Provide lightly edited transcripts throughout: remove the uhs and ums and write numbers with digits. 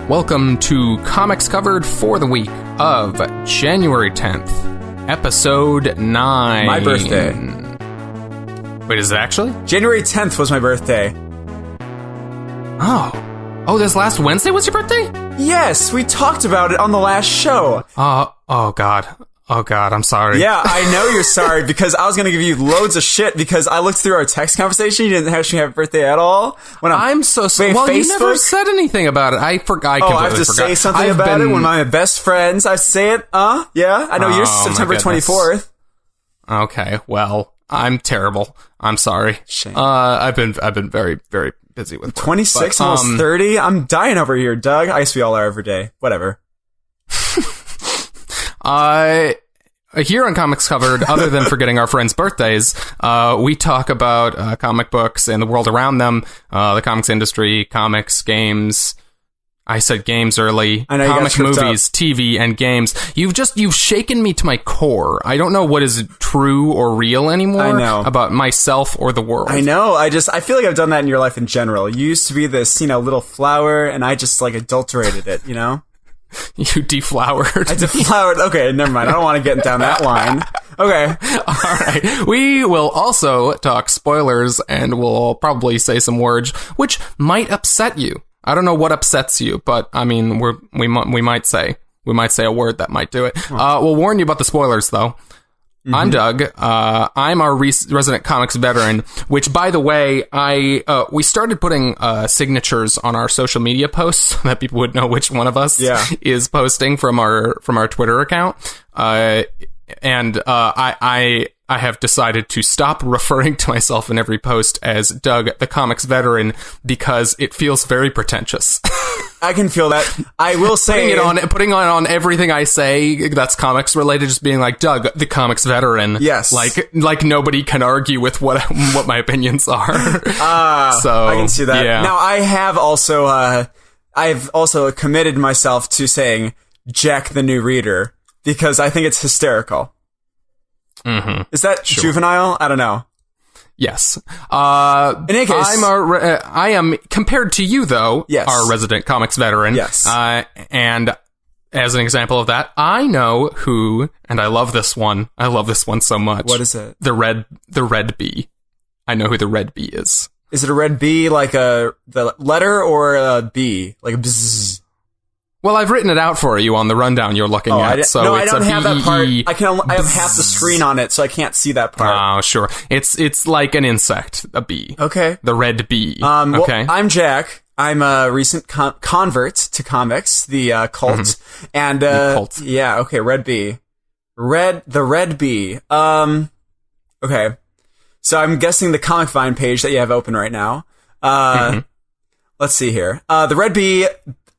Welcome to Comics Covered for the week of January 10th, episode 9. My birthday. Wait, is it actually? January 10th was my birthday. Oh, this last Wednesday was your birthday? Yes, we talked about it on the last show. Oh God, I'm sorry. Yeah, I know you're sorry because I was going to give you loads of shit because I looked through our text conversation. You didn't actually have a birthday at all. I'm so sorry. Well, you never said anything about it. I forgot. I have to say something about it when my best friends. I say it. Yeah, I know yours is September 24th. Okay, well, I'm terrible. I'm sorry. Shame. I've been very, very busy with work, 26, almost 30. I'm dying over here, Doug. I guess we all are every day. Whatever. Here on Comics Covered, other than forgetting our friends' birthdays, we talk about comic books and the world around them, the comics industry, comics, games. I said games early. I know, comic movies, TV, and games. You've shaken me to my core. I don't know what is true or real anymore. I know. About myself or the world. I know. I feel like I've done that in your life in general. You used to be this, little flower, and I just adulterated it, You deflowered. I deflowered. Okay, never mind. I don't want to get down that line. Okay. All right. We will also talk spoilers, and we'll probably say some words which might upset you. I don't know what upsets you, but I mean, we might say a word that might do it. We'll warn you about the spoilers, though. Mm-hmm. I'm Doug. I'm our resident comics veteran, which, by the way, we started putting signatures on our social media posts so that people would know which one of us is posting from our Twitter account. And I have decided to stop referring to myself in every post as Doug, the comics veteran, because it feels very pretentious. I can feel that. I will say putting on everything I say that's comics related, just being like Doug, the comics veteran. Yes, like nobody can argue with what my opinions are. So I can see that. Yeah. Now I have also I've also committed myself to saying Jack the New Reader because I think it's hysterical. Mm-hmm. Is that juvenile? I don't know. Yes. In any case, I am compared to you though. Yes. Our resident comics veteran. Yes. And as an example of that, I know who, and I love this one. I love this one so much. What is it? The red bee. I know who the red bee is. Is it a red bee like the letter or a bee like a bzzz? Well, I've written it out for you on the rundown you're looking at. No, I don't have that part. I have half the screen on it, so I can't see that part. Oh, sure. It's like an insect, a bee. Okay. The red bee. Okay. Well, I'm Jack. I'm a recent convert to comics, the cult, and the cult. Yeah. Okay. Red bee. The red bee. Okay. So I'm guessing the Comic Vine page that you have open right now. Let's see here. The red bee.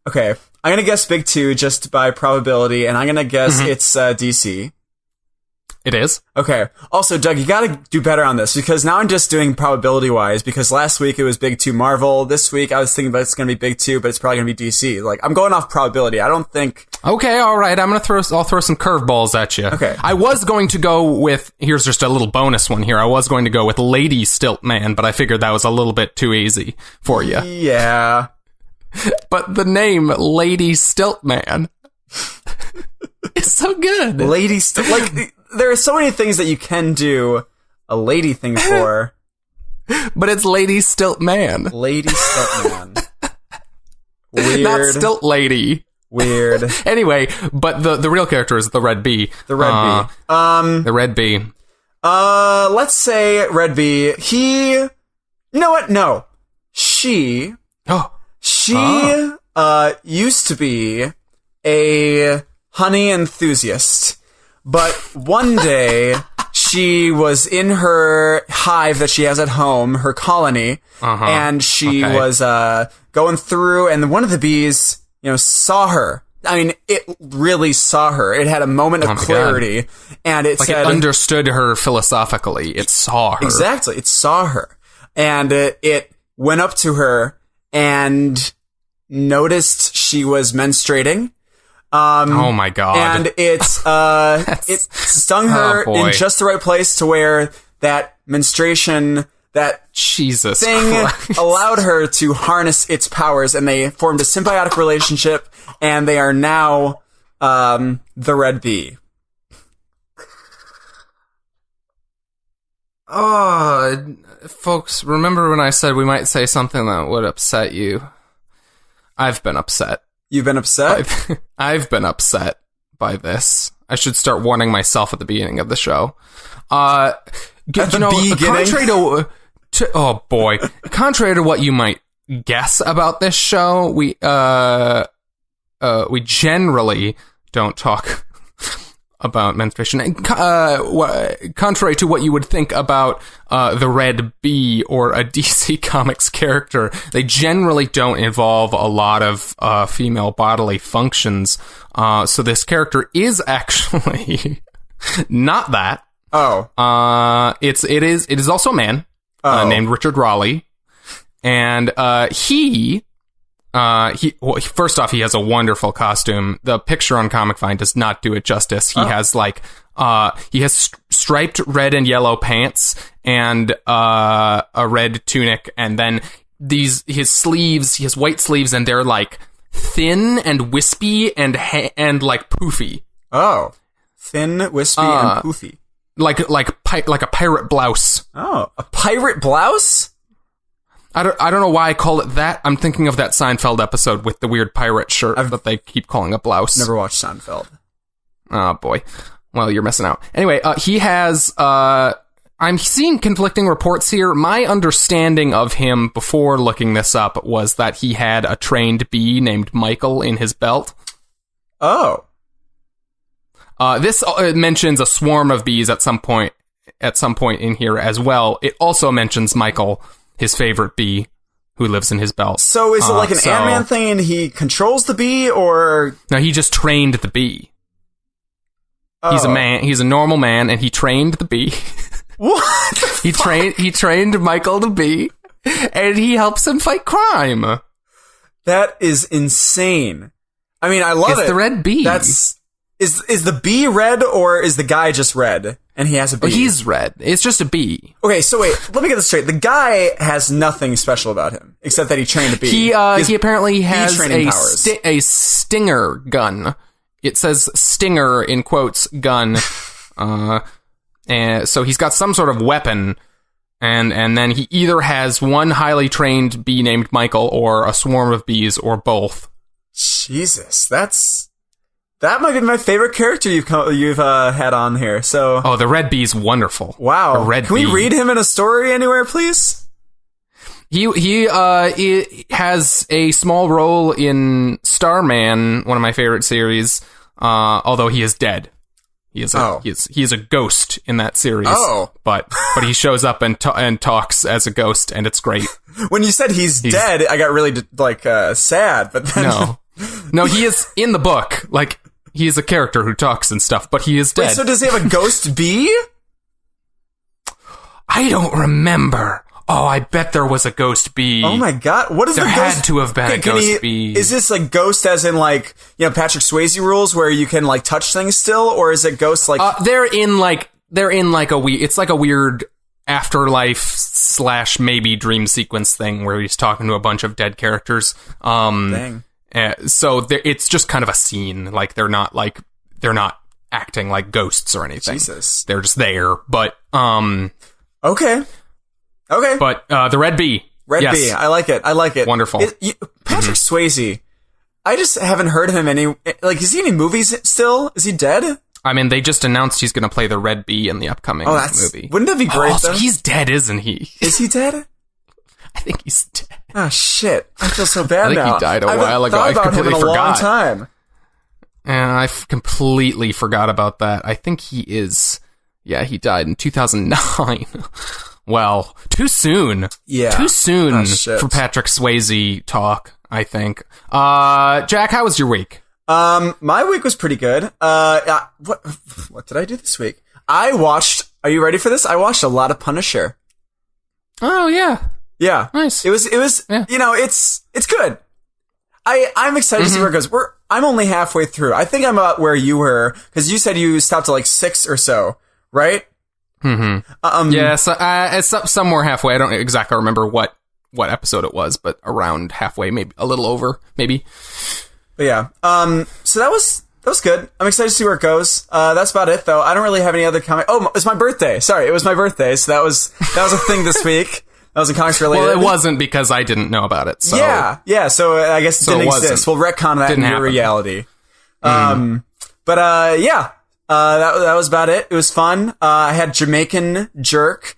Okay. I'm going to guess Big 2 just by probability, and I'm going to guess it's DC. It is? Okay. Also, Doug, you got to do better on this, because now I'm just doing probability-wise, because last week it was Big 2 Marvel. This week I was thinking about it's going to be Big 2, but it's probably going to be DC. I'm going off probability. I don't think... Okay, all right. I'll throw some curveballs at you. Okay. I was going to go with... Here's just a little bonus one here. I was going to go with Lady Stiltman, but I figured that was a little bit too easy for you. Yeah. But the name Lady Stiltman is so good. Lady there are so many things that you can do a lady thing for. But it's Lady Stiltman. Lady Stiltman. Weird. Not Stilt Lady. Weird. Anyway, but the real character is the Red Bee. The Red Bee. The Red Bee. Let's say Red Bee. You know what? No. She used to be a honey enthusiast, but one day she was in her hive that she has at home, her colony, and she was going through, and one of the bees, saw her. I mean, it really saw her. It had a moment of clarity, and it said... it understood her philosophically. It saw her. Exactly. It saw her. And it went up to her and noticed she was menstruating. Oh my god. And it stung her in just the right place to where that menstruation, that Jesus thing Christ. allowed her to harness its powers, and they formed a symbiotic relationship, and they are now the Red Bee. Oh, folks, remember when I said we might say something that would upset you? I've been upset. You've been upset? I've been upset by this. I should start warning myself at the beginning of the show. Contrary to oh boy, contrary to what you might guess about this show, we generally don't talk about menstruation. And, contrary to what you would think about the Red Bee or a DC Comics character, they generally don't involve a lot of female bodily functions. So this character is actually not that. Oh. It is also a man named Richard Raleigh, and well, first off, he has a wonderful costume. The picture on Comic Find does not do it justice. He has striped red and yellow pants and a red tunic, and then his sleeves. He has white sleeves, and they're like thin and wispy and like poofy. Oh, thin, wispy, and poofy. Like a pirate blouse. Oh, a pirate blouse? I don't know why I call it that. I'm thinking of that Seinfeld episode with the weird pirate shirt that they keep calling a blouse. Never watched Seinfeld. Oh boy. Well, you're missing out. Anyway, he has I'm seeing conflicting reports here. My understanding of him before looking this up was that he had a trained bee named Michael in his belt. Oh. This mentions a swarm of bees at some point in here as well. It also mentions Michael, his favorite bee, who lives in his belt. So is it like an Ant-Man thing and he controls the bee, or... No, he just trained the bee. Oh. He's a man. He's a normal man, and he trained the bee. What? He trained Michael the bee, and he helps him fight crime. That is insane. I mean, I love it. It's the Red Bee. Is the bee red, or is the guy just red and he has a bee? Oh, he's red. It's just a bee. Okay, so wait, let me get this straight. The guy has nothing special about him except that he trained a bee. He apparently has a stinger gun. It says stinger in quotes gun. And so he's got some sort of weapon, and then he either has one highly trained bee named Michael or a swarm of bees or both. Jesus, that might be my favorite character you've had on here. So, the Red Bee's wonderful. Wow, can we read him in a story anywhere, please? He has a small role in Starman, one of my favorite series. Although he is dead, he is a ghost in that series. Oh, but he shows up and talks as a ghost, and it's great. When you said he's dead, I got really sad. But then no, he is in the book. Like, he is a character who talks and stuff, but he is dead. Wait, so does he have a ghost bee? I don't remember. Oh, I bet there was a ghost bee. Oh my god, what is there the ghost? Had to have been a ghost bee. Is this like ghost as in like, Patrick Swayze rules where you can like touch things still, or is it ghosts like they're in like it's like a weird afterlife / maybe dream sequence thing where he's talking to a bunch of dead characters. Dang. So it's just kind of a scene. Like they're not acting like ghosts or anything. Jesus. They're just there. But Okay. But the Red Bee. Red Bee. I like it. Wonderful. Patrick Swayze. I just haven't heard of him is he in any movies still? Is he dead? I mean, they just announced he's going to play the Red Bee in the upcoming movie. Wouldn't that be great? So he's dead, isn't he? Is he dead? I think he's dead. Oh shit! I feel so bad now. I think he died a while ago. I completely forgot. Long time. And I completely forgot about that. I think he is. Yeah, he died in 2009. Well, too soon. Yeah. Too soon for Patrick Swayze talk, I think. Jack, how was your week? My week was pretty good. What did I do this week? Are you ready for this? I watched a lot of Punisher. Oh, yeah. Yeah. Nice. It was, yeah. It's good. I'm excited to see where it goes. I'm only halfway through. I think I'm about where you were, because you said you stopped at like 6 or so, right? Yeah, so it's somewhere halfway. I don't exactly remember what episode it was, but around halfway, maybe a little over, maybe. But yeah, so that was good. I'm excited to see where it goes. That's about it, though. I don't really have any other comment. Oh, it's my birthday. Sorry, it was my birthday, so that was a thing this week. That was in comics related. Well, it wasn't because I didn't know about it. So. Yeah. So I guess it didn't exist. We'll retcon that in your reality. That was about it. It was fun. I had Jamaican jerk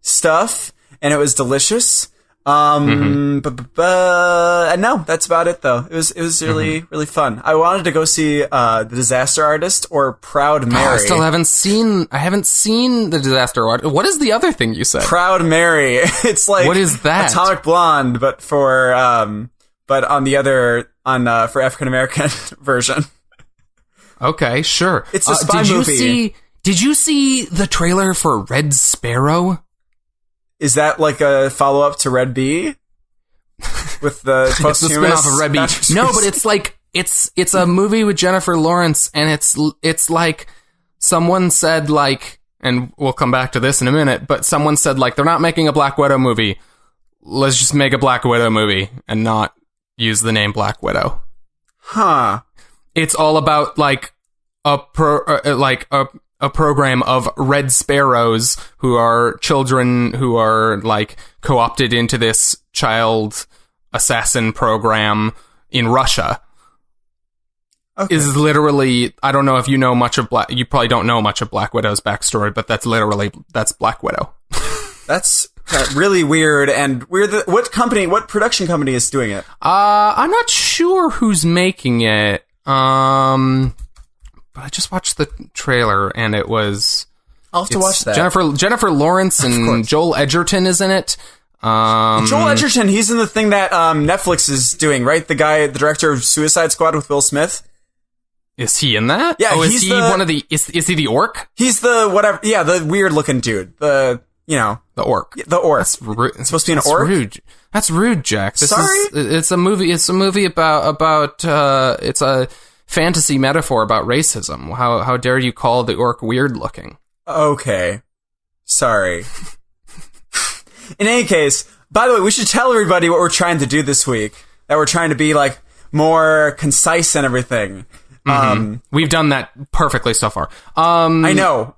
stuff, and it was delicious. And no, that's about it though. It was really, really fun. I wanted to go see, The Disaster Artist or Proud Mary. I still haven't seen The Disaster Artist. What is the other thing you said? Proud Mary. It's like, what is that? Atomic Blonde, but for African American version. Okay, sure. It's a spy movie. Did you see the trailer for Red Sparrow? Is that like a follow-up to Red Bee? With the It's the spin-off of Red Bee. No, but it's like, it's a movie with Jennifer Lawrence, and it's like, someone said like, and we'll come back to this in a minute, but someone said like, they're not making a Black Widow movie. Let's just make a Black Widow movie and not use the name Black Widow. Huh. It's all about like a program of red sparrows who are children who are like co-opted into this child assassin program in Russia. Okay. Is literally, I don't know if you know much of you probably don't know much of Black Widow's backstory, but that's Black Widow. That's really weird. And what production company is doing it? I'm not sure who's making it. But I just watched the trailer, and it was... I'll have to watch that. Jennifer Lawrence and Joel Edgerton is in it. Joel Edgerton, he's in the thing that Netflix is doing, right? The director of Suicide Squad with Will Smith. Is he in that? Yeah, is he the orc? He's the whatever. Yeah, the weird-looking dude. The orc. The orc. It's supposed to be an orc? Rude. That's rude, Jack. Sorry? It's a movie about it's a fantasy metaphor about racism. How dare you call the orc weird looking? Okay. Sorry. In any case, by the way, we should tell everybody what we're trying to do this week. That we're trying to be like more concise and everything. We've done that perfectly so far. I know.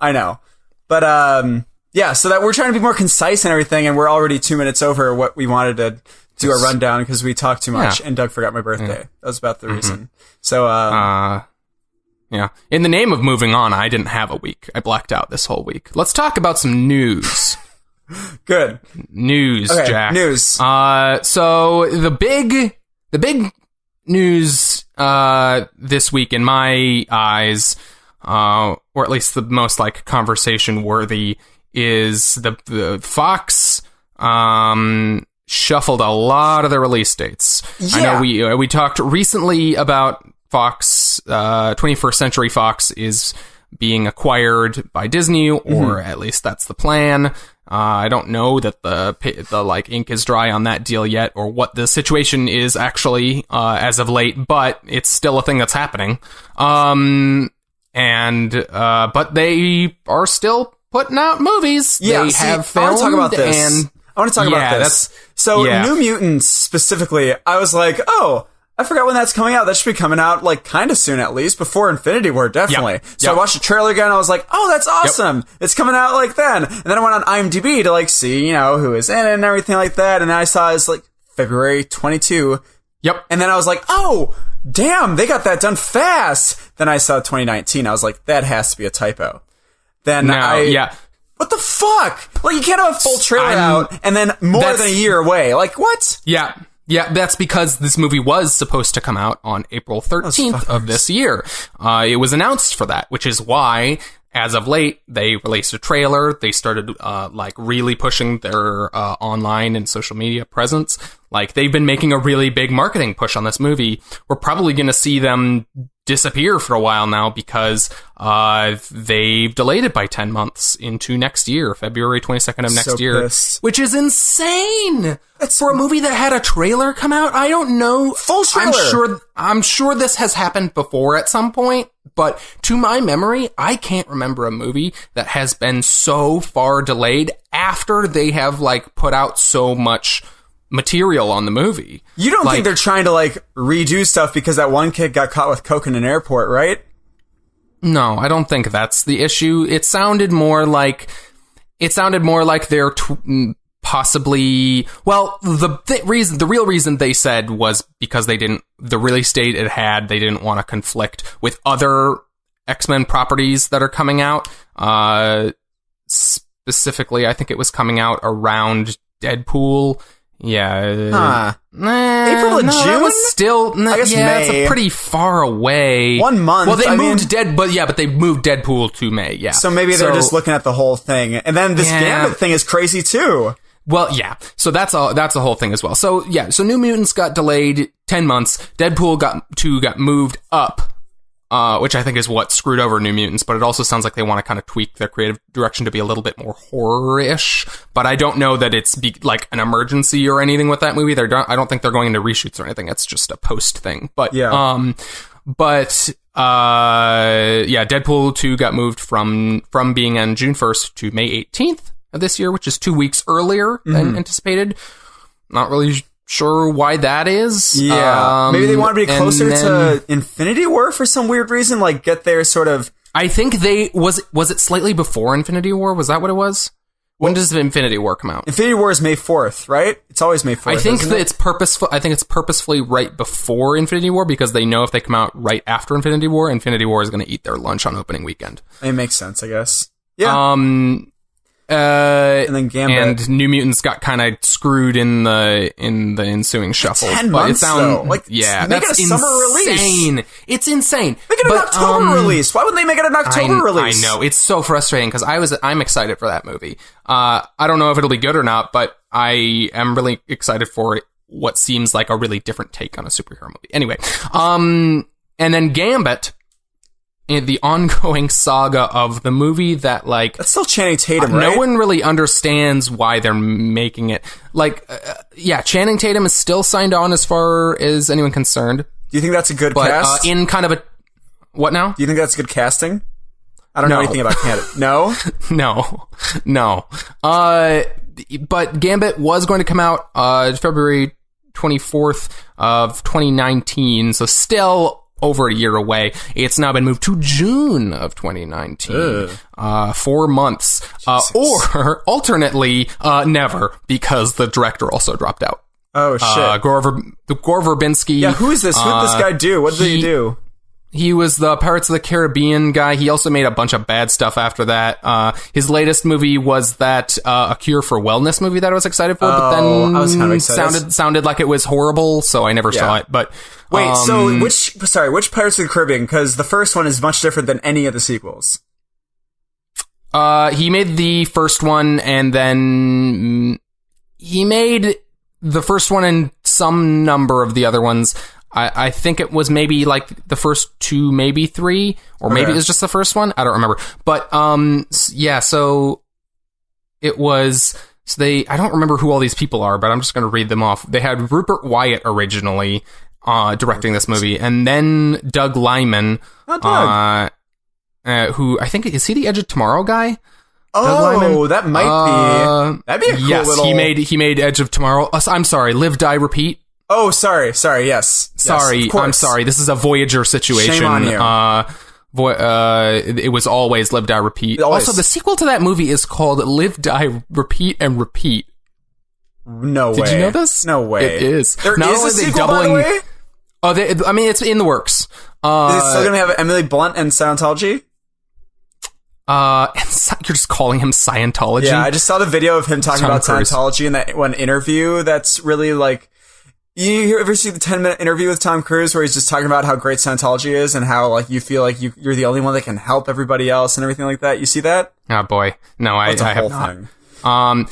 But yeah, so that we're trying to be more concise and everything, and we're already 2 minutes over what we wanted to do a rundown because we talked too much, and Doug forgot my birthday. Yeah. That was about the reason. So, yeah. In the name of moving on, I didn't have a week. I blacked out this whole week. Let's talk about some news. Good. News, okay, Jack. News. So the big news, this week in my eyes, or at least the most like conversation worthy, is the Fox, shuffled a lot of the release dates. Yeah. I know we talked recently about Fox, 21st Century Fox is being acquired by Disney, or at least that's the plan. I don't know that the like ink is dry on that deal yet, or what the situation is actually as of late, but it's still a thing that's happening. But they are still putting out movies. Yeah, they have filmed. I want to talk about this. I want to talk about this. New Mutants specifically, I was like, oh, I forgot when that's coming out. That should be coming out, like, kind of soon, at least, before Infinity War, definitely. So I watched the trailer again, and I was like, oh, that's awesome. It's coming out, like, then. And then I went on IMDb to, like, see, who is in it and everything like that, and then I saw it's, like, February 22. Yep. And then I was like, oh, damn, they got that done fast. Then I saw 2019. I was like, that has to be a typo. Then what the fuck? Like, you can't have a full trailer out and then more than a year away. Like, what? Yeah. Yeah, that's because this movie was supposed to come out on April 13th of this year. It was announced for that, which is why, as of late, they released a trailer. They started, really pushing their online and social media presence. Like, they've been making a really big marketing push on this movie. We're probably going to see them disappear for a while now because they've delayed it by 10 months into next year, February 22nd of next year, which is insane. For a movie that had a trailer come out. I don't know. Full trailer. I'm sure this has happened before at some point, but to my memory, I can't remember a movie that has been so far delayed after they have, like, put out so much material on the movie. You don't think they're trying to, like, redo stuff because that one kid got caught with coke in an airport, right? No, I don't think that's the issue. It sounded more like they're possibly, well, the real reason they said was because the release date it had, they didn't want to conflict with other X-Men properties that are coming out. Specifically, I think it was coming out around Deadpool. Yeah. April and June? That was still, I guess May. It's pretty far away. 1 month. Well, they moved Deadpool to May, yeah. So maybe they're just looking at the whole thing. And then this Gambit thing is crazy too. Well, yeah. So that's a whole thing as well. So yeah, so New Mutants got delayed 10 months. Deadpool got moved up, which I think is what screwed over New Mutants, but it also sounds like they want to kind of tweak their creative direction to be a little bit more horror-ish. But I don't know that it's like an emergency or anything with that movie. I don't think they're going into reshoots or anything. It's just a post thing. But yeah. Deadpool 2 got moved from being on June 1st to May 18th of this year, which is 2 weeks earlier than anticipated. Not really sure why that is. Yeah. Maybe they want to be closer to Infinity War for some weird reason, like get their sort of... I think was it slightly before Infinity War? Was that what it was? When does Infinity War come out? Infinity War is May 4th, right? It's always May 4th. I think that it's purposeful. I think it's purposefully right before Infinity War because they know if they come out right after Infinity War is going to eat their lunch on opening weekend. It makes sense, I guess. Yeah. And then Gambit. And New Mutants got kind of screwed in the ensuing shuffle. 10 months, though. Like, yeah, make that's it a summer insane. release. It's insane. Make it an October release. Why wouldn't they make it an October release? I know. It's so frustrating because I'm excited for that movie. I don't know if it'll be good or not, but I am really excited for what seems like a really different take on a superhero movie. Anyway, and then Gambit, in the ongoing saga of the movie that, like... That's still Channing Tatum, right? No one really understands why they're making it. Like, Channing Tatum is still signed on as far as anyone concerned. Do you think that's a good cast? In kind of a... What now? Do you think that's good casting? I don't know anything about Canada. No? No. But Gambit was going to come out February 24th of 2019, so still... over a year away. It's now been moved to June of 2019. 4 months. Or, alternately, never, because the director also dropped out. Oh, shit. Gore Verbinski. Yeah, who is this? What did this guy do? What did he do? He was the Pirates of the Caribbean guy. He also made a bunch of bad stuff after that. His latest movie was that A Cure for Wellness movie that I was excited for, but then I was kind of excited. sounded like it was horrible, so I never saw it. But wait, so which Pirates of the Caribbean? Because the first one is much different than any of the sequels. He made the first one, and then he made the first one and some number of the other ones. I think it was maybe like the first 2, maybe 3, or maybe it was just the first one. I don't remember. But, yeah, so it was, I don't remember who all these people are, but I'm just going to read them off. They had Rupert Wyatt originally, directing this movie, and then Doug Liman, who I think, is he the Edge of Tomorrow guy? Oh, that might be. That'd be a cool little... he made Edge of Tomorrow. I'm sorry, Live, Die, Repeat. Oh, sorry, yes. Sorry, I'm sorry. This is a Voyager situation. Shame on you. It was always Live, Die, Repeat. Also, the sequel to that movie is called Live, Die, Repeat, and Repeat. No way. Did you know this? No way. It is. There is a sequel, by the way? I mean, it's in the works. Is it still going to have Emily Blunt and Scientology? You're just calling him Scientology? Yeah, I just saw the video of him talking about Scientology in that one interview that's really like... You ever see the 10-minute interview with Tom Cruise where he's just talking about how great Scientology is and how like you feel like you're the only one that can help everybody else and everything like that? You see that? Oh boy, no, I have not. Thing. And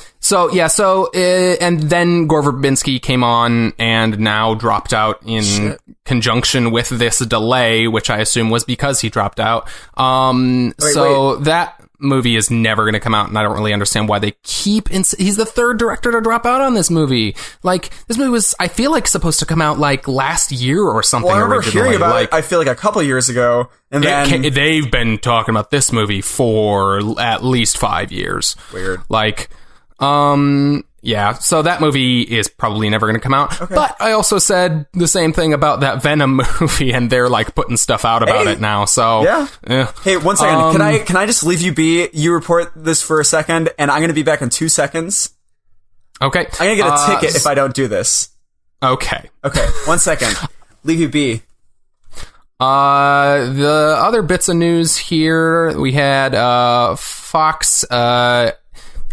then Gore Verbinski came on and now dropped out in conjunction with this delay, which I assume was because he dropped out. That movie is never going to come out, and I don't really understand why they keep... he's the third director to drop out on this movie. Like, this movie was, I feel like, supposed to come out, like, last year or something. Well, I remember originally. hearing about like, it, I feel like a couple years ago, and then... they've been talking about this movie for at least 5 years. Weird. Like, yeah, so that movie is probably never going to come out. Okay. But I also said the same thing about that Venom movie, and they're like putting stuff out about it now. So yeah. Hey, 1 second. Can I just leave you be? You report this for a second, and I'm going to be back in 2 seconds. Okay. I'm going to get a ticket if I don't do this. Okay. Okay. 1 second. Leave you be. The other bits of news here, we had Fox. They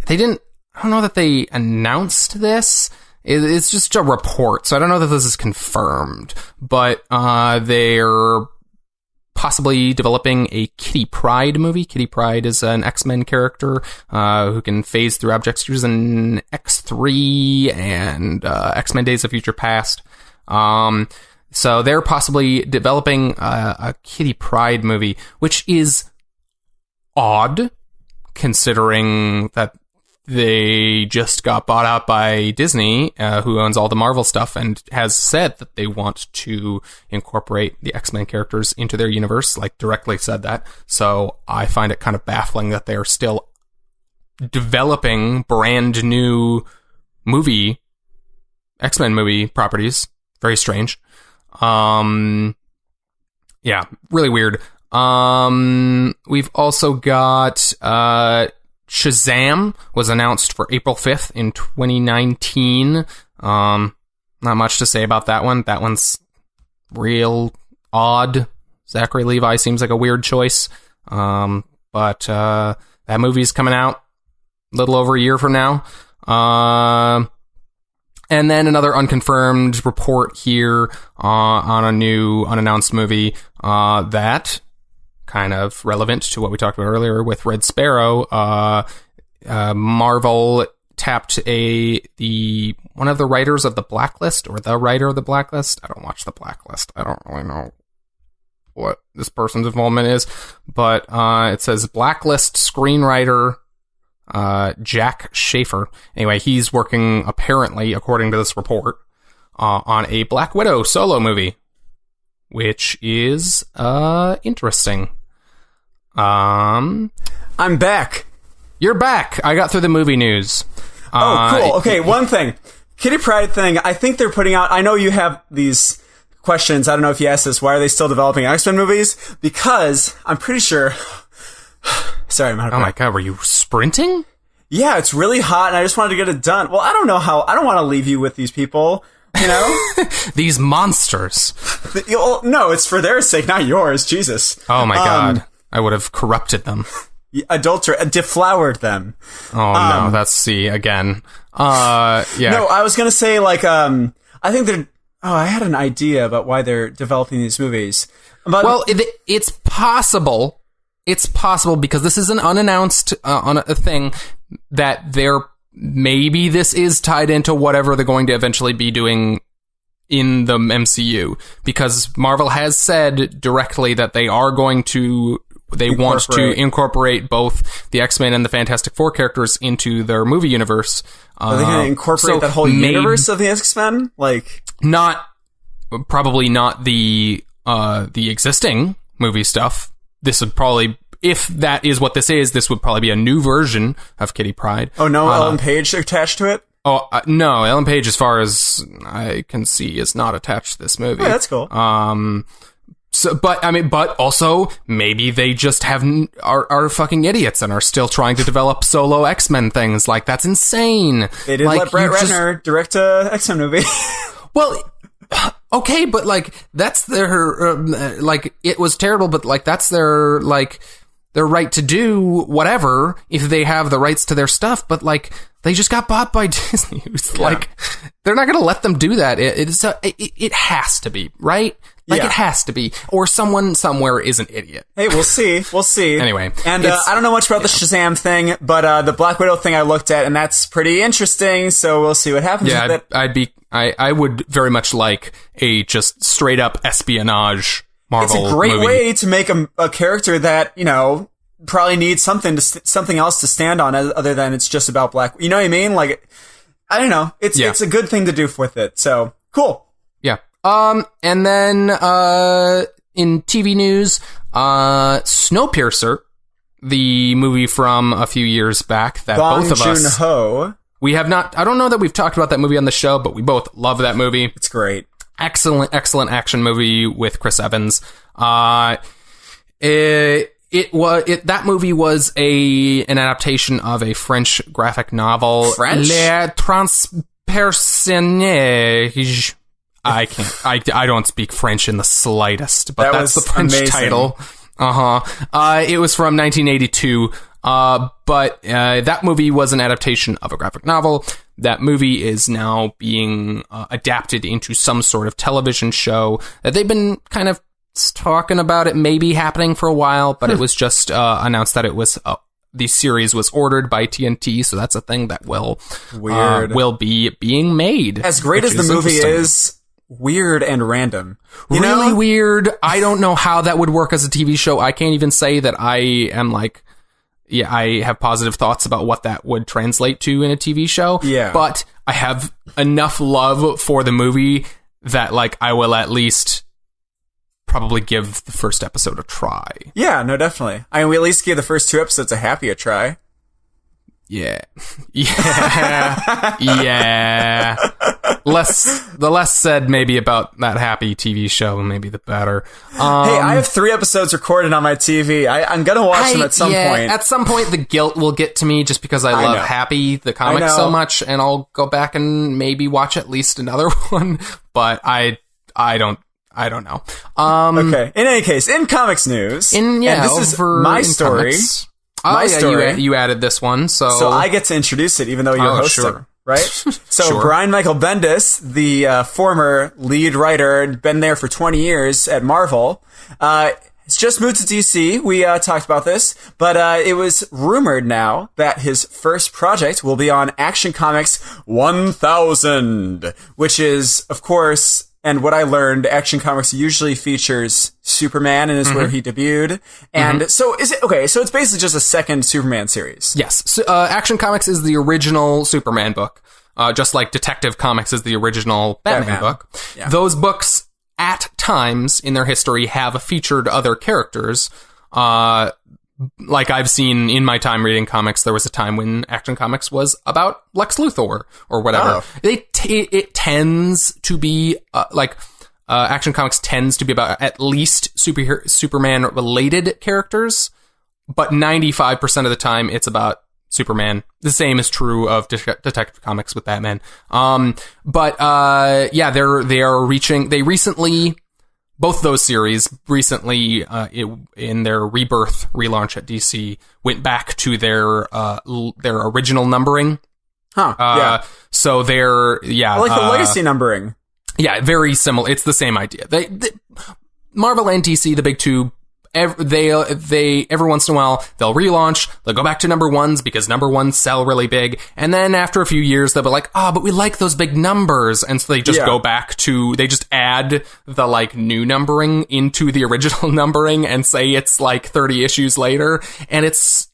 didn't. I don't know that they announced this. It's just a report, so I don't know that this is confirmed. But they're possibly developing a Kitty Pryde movie. Kitty Pryde is an X-Men character who can phase through objects. She was in X3 and X-Men Days of Future Past. So they're possibly developing a Kitty Pryde movie, which is odd, considering that they just got bought out by Disney, who owns all the Marvel stuff, and has said that they want to incorporate the X-Men characters into their universe, like directly said that. So I find it kind of baffling that they're still developing brand new X-Men movie properties. Very strange. Yeah, really weird. We've also got, Shazam was announced for April 5th in 2019. Not much to say about that one. That one's real odd. Zachary Levi seems like a weird choice. But that movie's coming out a little over a year from now. And then another unconfirmed report here on a new unannounced movie that... kind of relevant to what we talked about earlier with Red Sparrow. Marvel tapped one of the writers of the Blacklist, or the writer of the Blacklist. I don't watch the Blacklist. I don't really know what this person's involvement is, but it says Blacklist screenwriter Jack Schaefer. Anyway, he's working, apparently, according to this report, on a Black Widow solo movie, which is interesting. I'm back. You're back. I got through the movie news. Oh, cool. Okay, one thing. Kitty Pryde thing, I think they're putting out... I know you have these questions. I don't know if you asked this. Why are they still developing X-Men movies? Because I'm pretty sure... Sorry, I'm out of breath. Oh my god, were you sprinting? Yeah, it's really hot, and I just wanted to get it done. Well, I don't know how... I don't want to leave you with these people, you know? These monsters. No, it's for their sake, not yours. Jesus. Oh my god. I would have corrupted them. Deflowered them. Oh no, that's C again. Yeah. No, I was gonna say, like, I think they're... Oh, I had an idea about why they're developing these movies. Well, it's possible. It's possible because this is an unannounced a thing that maybe this is tied into whatever they're going to eventually be doing in the MCU, because Marvel has said directly that they are going to... They want to incorporate both the X-Men and the Fantastic Four characters into their movie universe. Are they going to incorporate that whole universe of the X-Men? Like, probably not the existing movie stuff. This would probably, if that is what this is, this would probably be a new version of Kitty Pryde. Oh no, Ellen Page attached to it? Oh no, Ellen Page, as far as I can see, is not attached to this movie. Oh, that's cool. So, but also maybe they just are fucking idiots and are still trying to develop solo X-Men things. Like, that's insane. They did let Brett Ratner direct a X-Men movie. Well, okay, but like that's their like, it was terrible, but like that's their right to do whatever if they have the rights to their stuff. But like, they just got bought by Disney. Like, they're not going to let them do that. It has to be, right? Like, it has to be. Or someone somewhere is an idiot. Hey, we'll see. We'll see. Anyway. And I don't know much about the Shazam thing, but the Black Widow thing I looked at, and that's pretty interesting, so we'll see what happens with it. I would very much like a just straight up espionage Marvel It's a great movie. way to make a character that, you know, probably need something else to stand on other than it's just about black. You know what I mean? Like, I don't know. It's a good thing to do with it. So cool. Yeah. And then in TV news, Snowpiercer, the movie from a few years back that both of us Joon-ho. We have not. I don't know that we've talked about that movie on the show, but we both love that movie. It's great. Excellent action movie with Chris Evans. That movie was an adaptation of a French graphic novel. French? Les Transpercenages. I don't speak French in the slightest, but that's the French title. It was from 1982. But that movie was an adaptation of a graphic novel. That movie is now being adapted into some sort of television show that they've been kind of talking about it maybe happening for a while, but it was just announced that it was the series was ordered by TNT, so that's a thing that will be being made. As great as the movie is, weird and random. Really weird. I don't know how that would work as a TV show. I can't even say that I am like... Yeah, I have positive thoughts about what that would translate to in a TV show. Yeah. But I have enough love for the movie that, like, I will at least probably give the first episode a try. Yeah, no, definitely. I mean, we at least gave the first 2 episodes of Happy a try. Yeah. Yeah. The less said maybe about that Happy TV show, maybe the better. Hey, I have 3 episodes recorded on my TV. I'm gonna watch them at some point. At some point, the guilt will get to me just because I love Happy, the comic, so much, and I'll go back and maybe watch at least another one. But I don't know. Okay. In any case, in comics news, and this is my story. Comics. My story. You added this one, so I get to introduce it, even though you're hosting. Sure. Right? So Sure. Brian Michael Bendis, the former lead writer, been there for 20 years at Marvel, it's just moved to DC. We talked about this, but it was rumored now that his first project will be on Action Comics 1000, which is, of course... And what I learned, Action Comics usually features Superman, and is where he debuted. And so is it okay? So it's basically just a second Superman series. Yes, so, Action Comics is the original Superman book, just like Detective Comics is the original Batman book. Yeah. Those books, at times in their history, have featured other characters. Like I've seen in my time reading comics, there was a time when Action Comics was about Lex Luthor or whatever. It tends to be Action Comics tends to be about at least Superman related characters, but 95% of the time it's about Superman. The same is true of Detective Comics with Batman. They recently. Both those series recently, in their Rebirth relaunch at DC, went back to their original numbering. So they're like the legacy numbering. Yeah, very similar. It's the same idea. Marvel and DC, the big two. They every once in a while they'll relaunch, they'll go back to number ones because number ones sell really big, and then after a few years they'll be like, but we like those big numbers, and so they just go back to, they just add the like new numbering into the original numbering and say it's like 30 issues later, and it's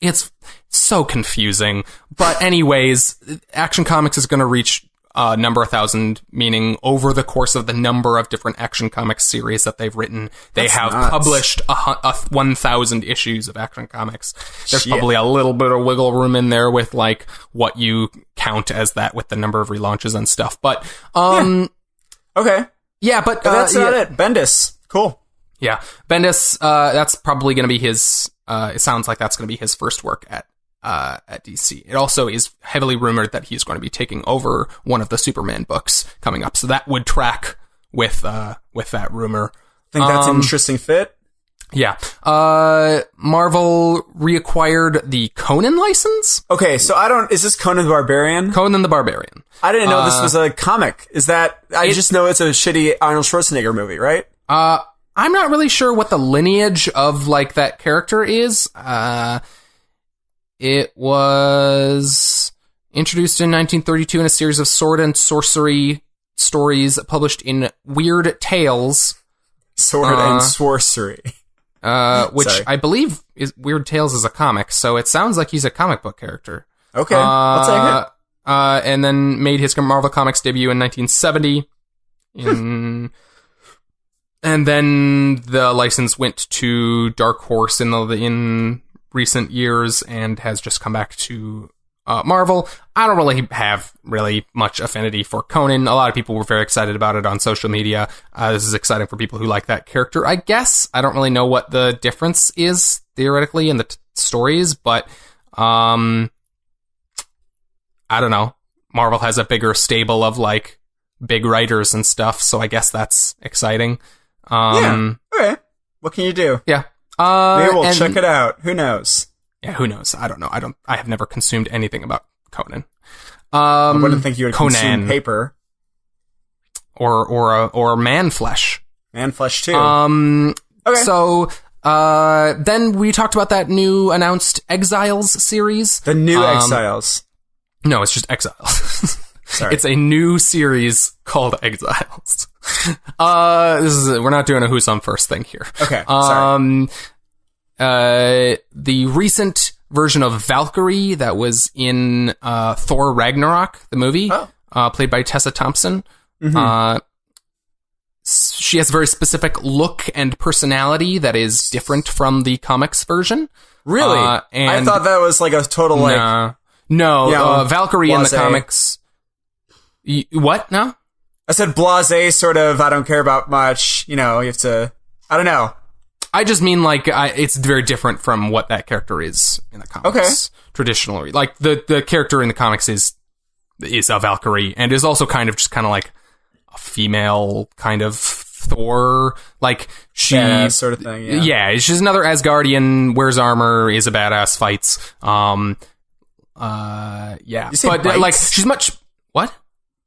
so confusing. But anyways, Action Comics is going to reach number 1000, meaning over the course of the number of different Action Comics series that they've written, they have published 1000 issues of Action Comics. There's probably a little bit of wiggle room in there with like what you count as that with the number of relaunches and stuff. But okay, but that's not it. Bendis, cool. Yeah, Bendis. That's probably going to be his. It sounds like that's going to be his first work at DC. It also is heavily rumored that he's going to be taking over one of the Superman books coming up, so that would track with that rumor. I think that's an interesting fit. Yeah. Marvel reacquired the Conan license. Okay, so is this Conan the Barbarian? Conan the Barbarian. I didn't know this was a comic. Is that, I just know it's a shitty Arnold Schwarzenegger movie, right? I'm not really sure what the lineage of like that character is. It was introduced in 1932 in a series of sword and sorcery stories published in Weird Tales. Sword and sorcery. which Sorry. I believe is Weird Tales is a comic, so it sounds like he's a comic book character. Okay, I'll take it. And then made his Marvel Comics debut in 1970. And then the license went to Dark Horse in recent years and has just come back to Marvel. I don't really have much affinity for Conan. A lot of people were very excited about it on social media. This is exciting for people who like that character, I guess. I don't really know what the difference is theoretically in the stories, but I don't know. Marvel has a bigger stable of like big writers and stuff, so I guess that's exciting. Yeah. Okay. What can you do? Yeah. Maybe we'll check it out. Who knows? Yeah, who knows? I don't know. I have never consumed anything about Conan. I wouldn't think you would Conan consume paper or man flesh. Man flesh too. Okay. So then we talked about that new announced Exiles series. The new Exiles. No, it's just Exiles. Sorry. It's a new series called Exiles. We're not doing a Who's on First thing here. Okay. Sorry. The recent version of Valkyrie that was in Thor Ragnarok, the movie, played by Tessa Thompson. Mm-hmm. She has a very specific look and personality that is different from the comics version. Really? And I thought that was like a total Valkyrie blasé. in the comics. What? No? I said blasé, sort of. I don't care about much. You know, you have to. I don't know. I just mean like it's very different from what that character is in the comics. Okay. Traditionally, like the character in the comics is a Valkyrie and is also kind of like a female kind of Thor. Like she sort of thing. Yeah, she's another Asgardian, wears armor, is a badass, fights. Yeah, You say but bites? like she's much what?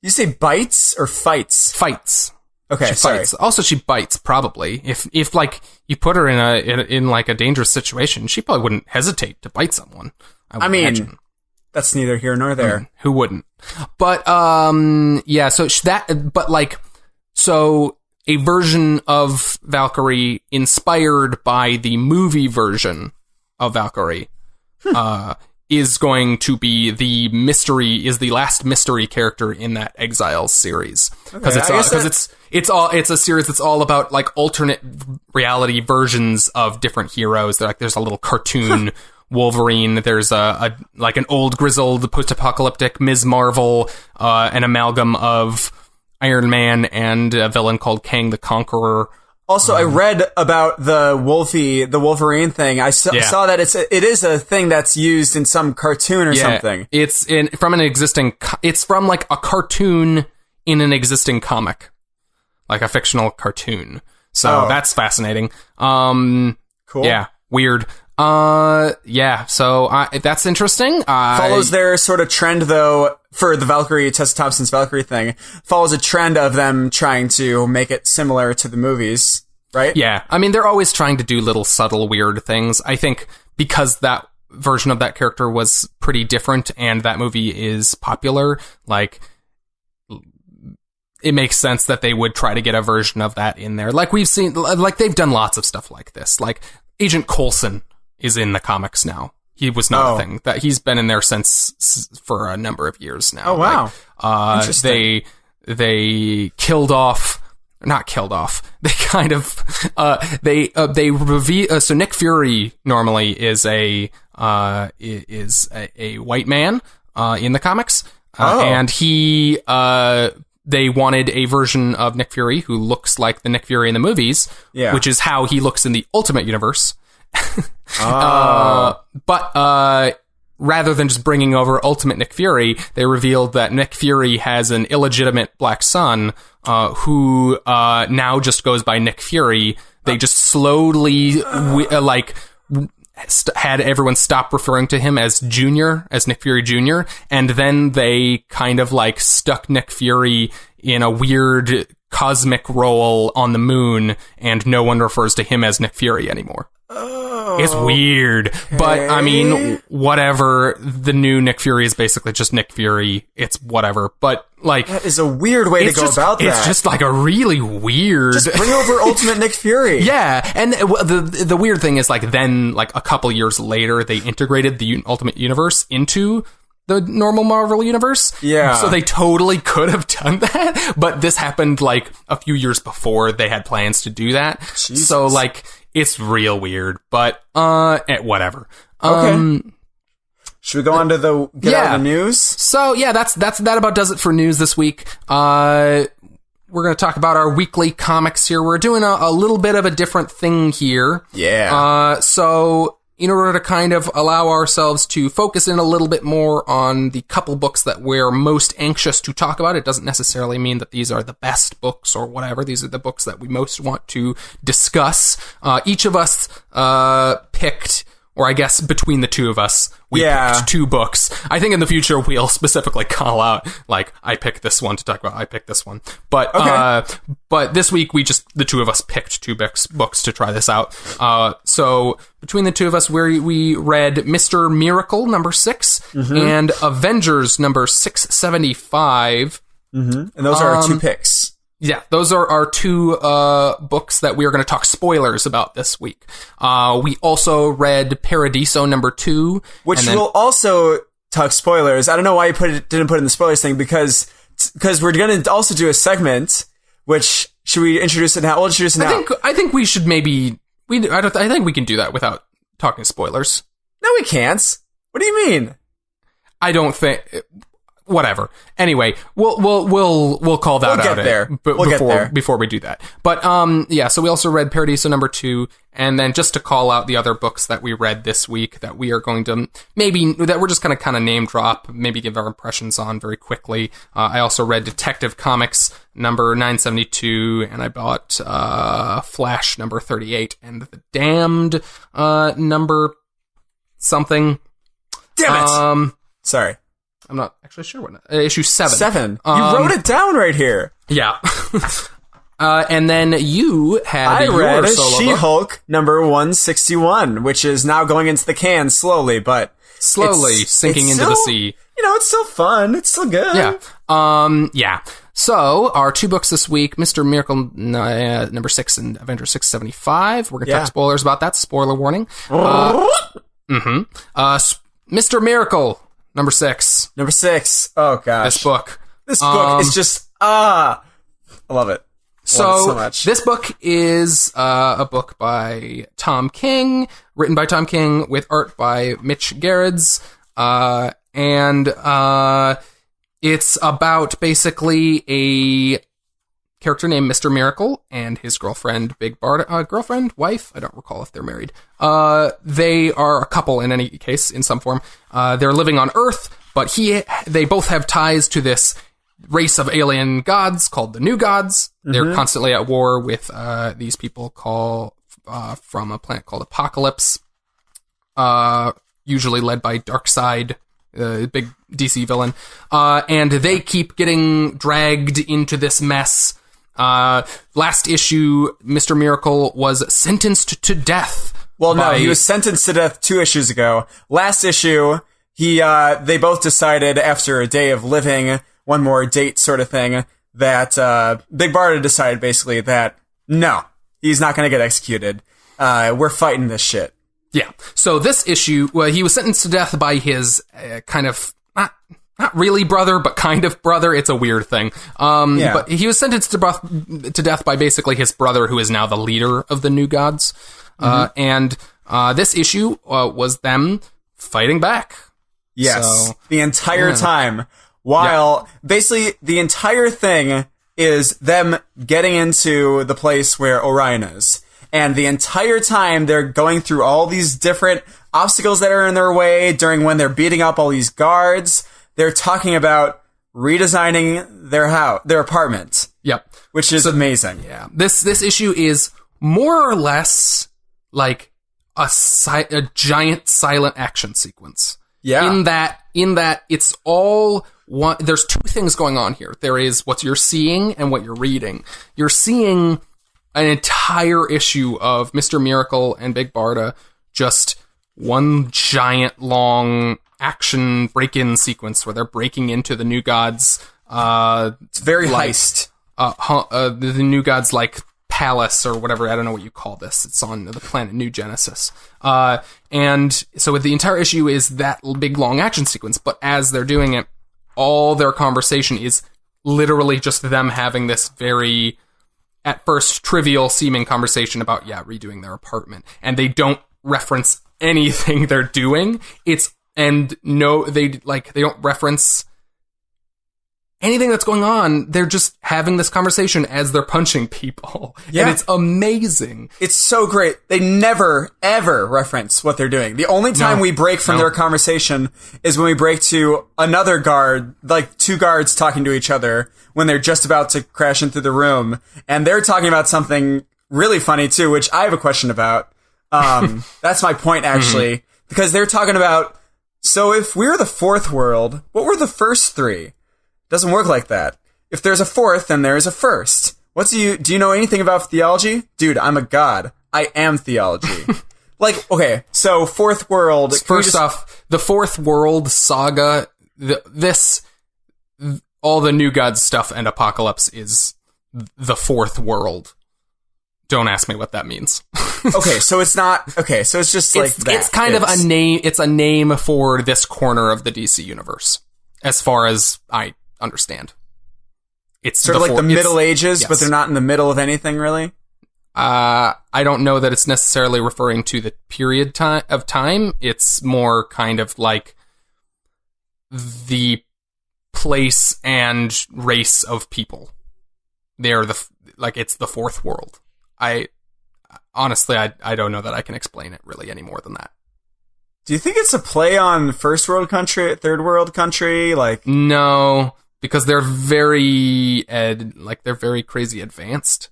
You say bites or fights? Fights. Okay, She sorry. fights. Also, she bites. Probably, if like you put her in like a dangerous situation, she probably wouldn't hesitate to bite someone. I mean, imagine. That's neither here nor there. Who wouldn't? But yeah. So so a version of Valkyrie inspired by the movie version of Valkyrie. Is going to be the last mystery character in that Exiles series. Because it's a series that's all about like alternate reality versions of different heroes. There's a little cartoon Wolverine, there's a like an old grizzled post-apocalyptic Ms. Marvel, an amalgam of Iron Man and a villain called Kang the Conqueror. Also, I read about the Wolverine thing. I saw that it is a thing that's used in some cartoon or something. It's from like a cartoon in an existing comic, like a fictional cartoon. So that's fascinating. Cool. Yeah. Weird. Yeah. So that's interesting. Follows their sort of trend though. For the Valkyrie, Tessa Thompson's Valkyrie thing, follows a trend of them trying to make it similar to the movies, right? Yeah. I mean, they're always trying to do little subtle weird things. I think because that version of that character was pretty different and that movie is popular, like, it makes sense that they would try to get a version of that in there. Like we've seen, like they've done lots of stuff like this. Like Agent Coulson is in the comics now. He was not a thing. That he's been in there for a number of years now. Oh wow! Like, interesting. They killed off, not killed off. They kind of they reveal. So Nick Fury normally is a white man in the comics, and he they wanted a version of Nick Fury who looks like the Nick Fury in the movies, which is how he looks in the Ultimate Universe. But rather than just bringing over Ultimate Nick Fury, they revealed that Nick Fury has an illegitimate black son who now just goes by Nick Fury. They just slowly had everyone stop referring to him as Nick Fury Jr., and then they kind of like stuck Nick Fury in a weird cosmic role on the moon, and no one refers to him as Nick Fury anymore. It's weird. But, I mean, whatever. The new Nick Fury is basically just Nick Fury. It's whatever. But, like... That is a weird way to go about that. It's just, like, a really weird... Just bring over Ultimate Nick Fury. Yeah. And the weird thing is, like, then, like, a couple years later, they integrated the Ultimate Universe into the normal Marvel Universe. Yeah. So they totally could have done that. But this happened, like, a few years before they had plans to do that. Jesus. So, like... It's real weird, but whatever. Okay. Should we go on to the out of the news? So yeah, that about does it for news this week. We're going to talk about our weekly comics here. We're doing a little bit of a different thing here. Yeah. So in order to kind of allow ourselves to focus in a little bit more on the couple books that we're most anxious to talk about, it doesn't necessarily mean that these are the best books or whatever. These are the books that we most want to discuss. Each of us picked, or I guess between the two of us, we picked two books. I think in the future we'll specifically call out, like, I picked this one to talk about, I picked this one. But but this week the two of us picked two books to try this out. So between the two of us, we read Mr. Miracle number 6 and Avengers number 675. And those are our two picks. Yeah, those are our two books that we are going to talk spoilers about this week. We also read Paradiso number 2. Which we'll also talk spoilers. I don't know why you didn't put it in the spoilers thing, because we're going to also do a segment, which, should we introduce it now? We'll introduce it now. I think we should maybe... I think we can do that without talking spoilers. No, we can't. What do you mean? I don't think... Whatever. Anyway, we'll call that out there. Before we do that. But yeah, so we also read Paradiso number 2, and then just to call out the other books that we read this week that we are going to that we're just gonna kind of name drop, maybe give our impressions on very quickly. I also read Detective Comics number 972, and I bought Flash number 38 and The Damned number something. Damn it. Sorry. I'm not actually sure what issue 7. 7. You wrote it down right here. Yeah. And then you had I read a She-Hulk number 161, which is now going into the can slowly, but sinking into the sea. You know, it's still fun. It's still good. Yeah. Yeah. So our two books this week, Mr. Miracle number 6 and Avengers 675. We're gonna talk spoilers about that. Spoiler warning. Mr. Miracle. Number 6. Oh, gosh. This book is just, I love it. So much. This book is a book by Tom King, written by Tom King, with art by Mitch Gerrits, and it's about basically a character named Mr. Miracle and his girlfriend, Big Barda, wife? I don't recall if they're married. They are a couple in any case, in some form. They're living on Earth, but they both have ties to this race of alien gods called the New Gods. They're constantly at war with these people from a planet called Apocalypse, usually led by Darkseid, big DC villain. And they keep getting dragged into this mess. Last issue, Mr. Miracle was sentenced to death. Well, no, he was sentenced to death 2 issues ago. Last issue, they both decided after a day of living, one more date sort of thing, that Big Barda decided basically that, no, he's not going to get executed. We're fighting this shit. Yeah. So this issue, he was sentenced to death by his kind of... Not really brother, but kind of brother. It's a weird thing. But he was sentenced to death by basically his brother, who is now the leader of the New Gods. And this issue was them fighting back. Yes. So, the entire time. While basically the entire thing is them getting into the place where Orion is. And the entire time they're going through all these different obstacles that are in their way during when they're beating up all these guards. They're talking about redesigning their apartment. Yep. Which is amazing. Yeah. This issue is more or less like a giant silent action sequence. Yeah. In that it's all one. There's two things going on here. There is what you're seeing and what you're reading. You're seeing an entire issue of Mr. Miracle and Big Barda just one giant long action break-in sequence where they're breaking into the New Gods. It's very heist. The New Gods like palace or whatever. I don't know what you call this. It's on the planet New Genesis. And so the entire issue is that big long action sequence. But as they're doing it, all their conversation is literally just them having this very, at first, trivial seeming conversation about, redoing their apartment. And they don't reference anything they're doing. They don't reference anything that's going on. They're just having this conversation as they're punching people. Yeah. And it's amazing. It's so great. They never, ever reference what they're doing. The only time we break from their conversation is when we break to another guard, like two guards talking to each other when they're just about to crash into the room. And they're talking about something really funny too, which I have a question about. That's my point, actually, because they're talking about, so if we're the fourth world, what were the first three? Doesn't work like that. If there's a fourth, then there is a first. Do you know anything about theology? Dude, I'm a god. I am theology. Okay, so fourth world. First off, the fourth world saga, all the New Gods stuff and Apocalypse is the fourth world. Don't ask me what that means. Okay, so it's not. Okay, so it's just like that. It's kind of a name. It's a name for this corner of the DC universe, as far as I understand. It's sort of like the Middle Ages, yes. But they're not in the middle of anything, really. I don't know that it's necessarily referring to the period of time. It's more kind of like the place and race of people. They're it's the fourth world. Honestly, I don't know that I can explain it really any more than that. Do you think it's a play on first world country, third world country? No, because they're very they're very crazy advanced.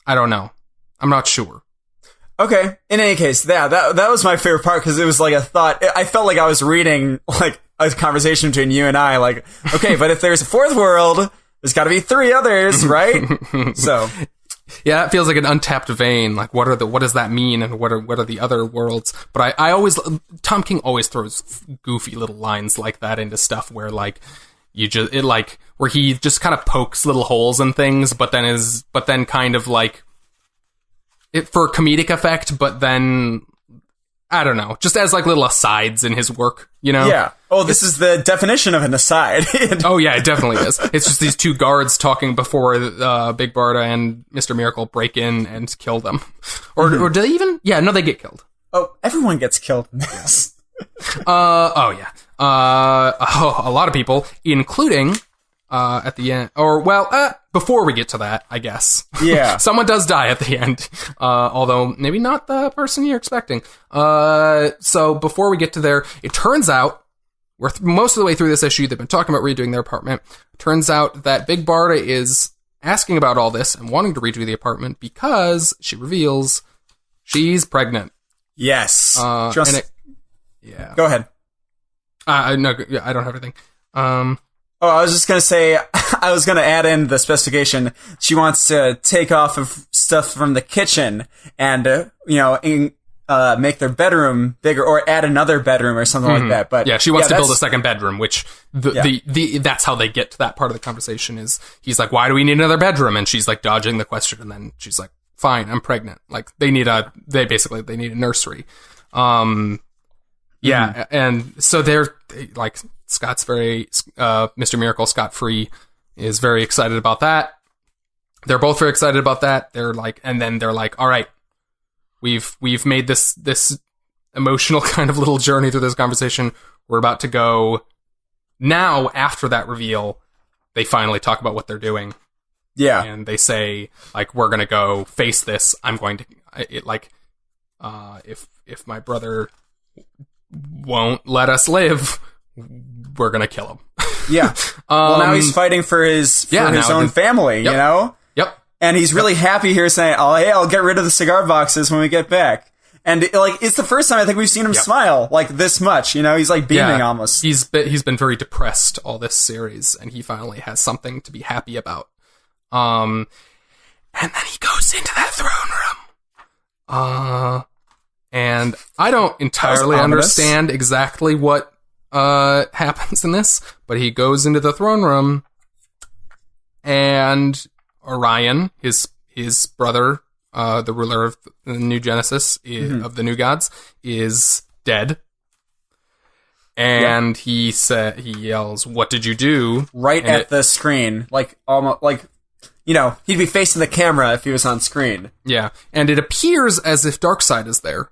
I don't know. I'm not sure. Okay. In any case, that was my favorite part because it was like a thought. I felt like I was reading like a conversation between you and I. Like, okay, but if there's a fourth world, there's got to be three others, right? So. Yeah, it feels like an untapped vein. Like, what does that mean, and what are the other worlds? But I always, Tom King always throws goofy little lines like that into stuff where where he just kind of pokes little holes in things, but then kind of like it for comedic effect, but then I don't know, just as like little asides in his work, you know? Yeah. Oh, this is the definition of an aside. Oh, yeah, it definitely is. It's just these two guards talking before Big Barda and Mr. Miracle break in and kill them. Or do they even? Yeah, no, they get killed. Oh, everyone gets killed in this. Oh, yeah. A lot of people, including at the end. Before we get to that, I guess. Yeah. Someone does die at the end. Although, maybe not the person you're expecting. So, before we get to there, it turns out, we're most of the way through this issue, they've been talking about redoing their apartment. Turns out that Big Barda is asking about all this and wanting to redo the apartment because she reveals she's pregnant. Yes. Yeah. Go ahead. No, I don't have anything. I was just going to say, I was going to add in the specification. She wants to take off of stuff from the kitchen and, make their bedroom bigger or add another bedroom or something like that. But yeah, she wants to build a second bedroom, which that's how they get to that part of the conversation is he's like, why do we need another bedroom? And she's like dodging the question. And then she's like, fine, I'm pregnant. Like they need a nursery. Yeah. And so they're like, Scott's Mr. Miracle, Scott-Free is very excited about that. They're both very excited about that. They're like, all right, we've made this emotional kind of little journey through this conversation. We're about to go now. After that reveal, they finally talk about what they're doing. Yeah. And they say, like, we're going to go face this. I'm going to, if my brother won't let us live, we're going to kill him. Yeah. Well, now he's fighting for his own family, you know? Yep. And he's really happy here saying, oh, hey, I'll get rid of the cigar boxes when we get back. And it's the first time I think we've seen him smile like this much, you know? He's like beaming almost. He's been very depressed all this series, and he finally has something to be happy about. And then he goes into that throne room. And I don't entirely understand exactly what happens in this, but he goes into the throne room, and Orion, his brother, the ruler of the New Genesis, of the New Gods, is dead. And he yells, "What did you do?" Right at the screen, almost he'd be facing the camera if he was on screen. Yeah, and it appears as if Darkseid is there.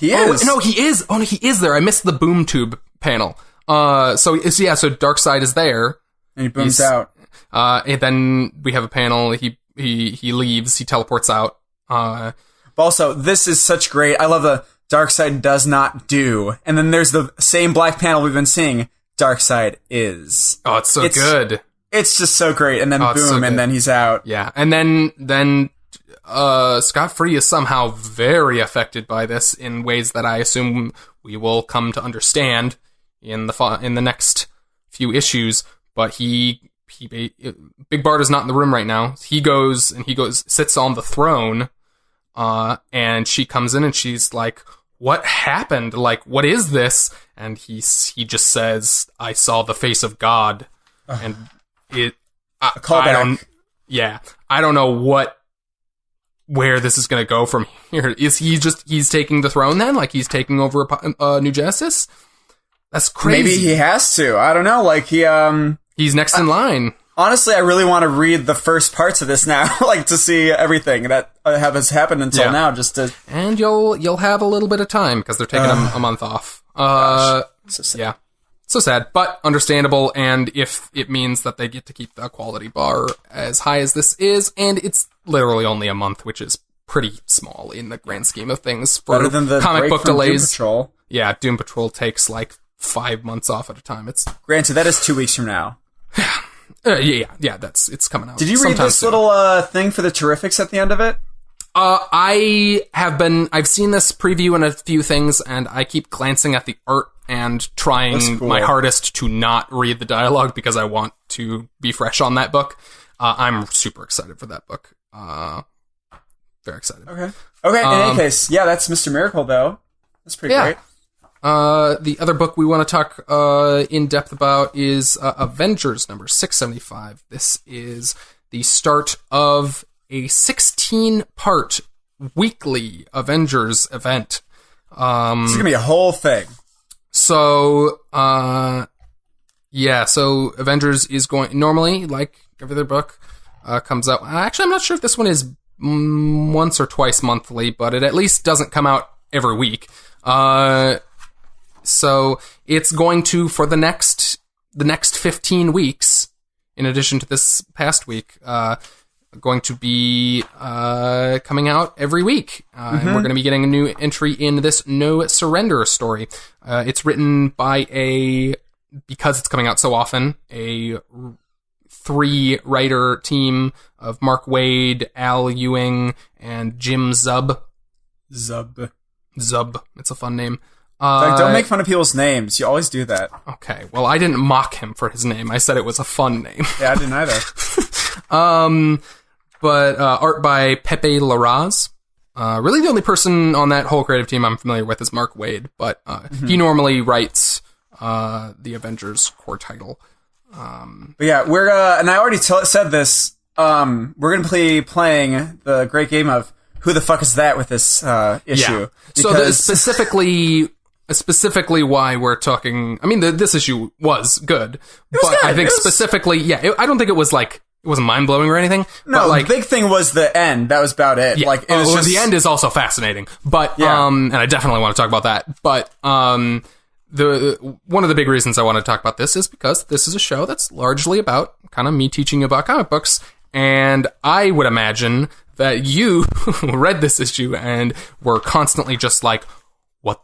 He is. No, he is. Oh, no, he is there. I missed the boom tube panel. So Darkseid is there, and he booms out. And then we have a panel. He leaves. He teleports out. But also, this is such great. I love the Darkseid does not do, and then there's the same black panel we've been seeing. Darkseid is. Oh, it's good. It's just so great, and then boom, and then he's out. Yeah, and then Scott Free is somehow very affected by this in ways that I assume we will come to understand in the next few issues. But Big Bart is not in the room right now. He goes sits on the throne, and she comes in and she's like, "What happened? Like, what is this?" And he just says, "I saw the face of God," and I don't know where this is going to go from here. Is he's taking the throne then? Like, he's taking over New Genesis? That's crazy. Maybe he has to. I don't know. Like, he's next in line. Honestly, I really want to read the first parts of this now, like, to see everything that has happened until now, just to... And you'll have a little bit of time, because they're taking a month off. Gosh, so sad. Yeah. So sad, but understandable, and if it means that they get to keep the quality bar as high as this is, and it's literally only a month, which is pretty small in the grand scheme of things for better than the comic book delays. Doom Patrol. Yeah, Doom Patrol takes like 5 months off at a time. It's granted that is 2 weeks from now. Yeah, it's coming out. Did you read this little thing for the Terrifics at the end of it? I've seen this preview and a few things, and I keep glancing at the art and trying my hardest to not read the dialogue because I want to be fresh on that book. I'm super excited for that book. Very excited. Okay. In any case, yeah, that's Mr. Miracle, though. That's pretty great. The other book we want to talk in depth about is Avengers number 675. This is the start of a 16-part weekly Avengers event. This is going to be a whole thing. So Avengers is going... Normally, like every other book, comes out... Actually, I'm not sure if this one is once or twice monthly, but it at least doesn't come out every week. So it's going to, for the next 15 weeks, in addition to this past week, going to be coming out every week. And we're going to be getting a new entry in this No Surrender story. It's written by because it's coming out so often, a 3-writer team of Mark Waid, Al Ewing, and Jim Zub. Zub. It's a fun name. Don't make fun of people's names. You always do that. Okay. Well, I didn't mock him for his name. I said it was a fun name. Yeah, I didn't either. But art by Pepe Larraz. Really the only person on that whole creative team I'm familiar with is Mark Waid, but he normally writes the Avengers core title. But yeah, we're and I already said this. We're gonna be playing the great game of Who the Fuck Is That with this issue. Yeah. So specifically why we're talking... I mean, this issue was good. I think specifically... I don't think it was like... It wasn't mind-blowing or anything. No, but like, the big thing was the end. That was about it. Yeah. Like, it was just... the end is also fascinating. But, and I definitely want to talk about that. But, one of the big reasons I want to talk about this is because this is a show that's largely about kind of me teaching you about comic books. And I would imagine that you read this issue and were constantly just like,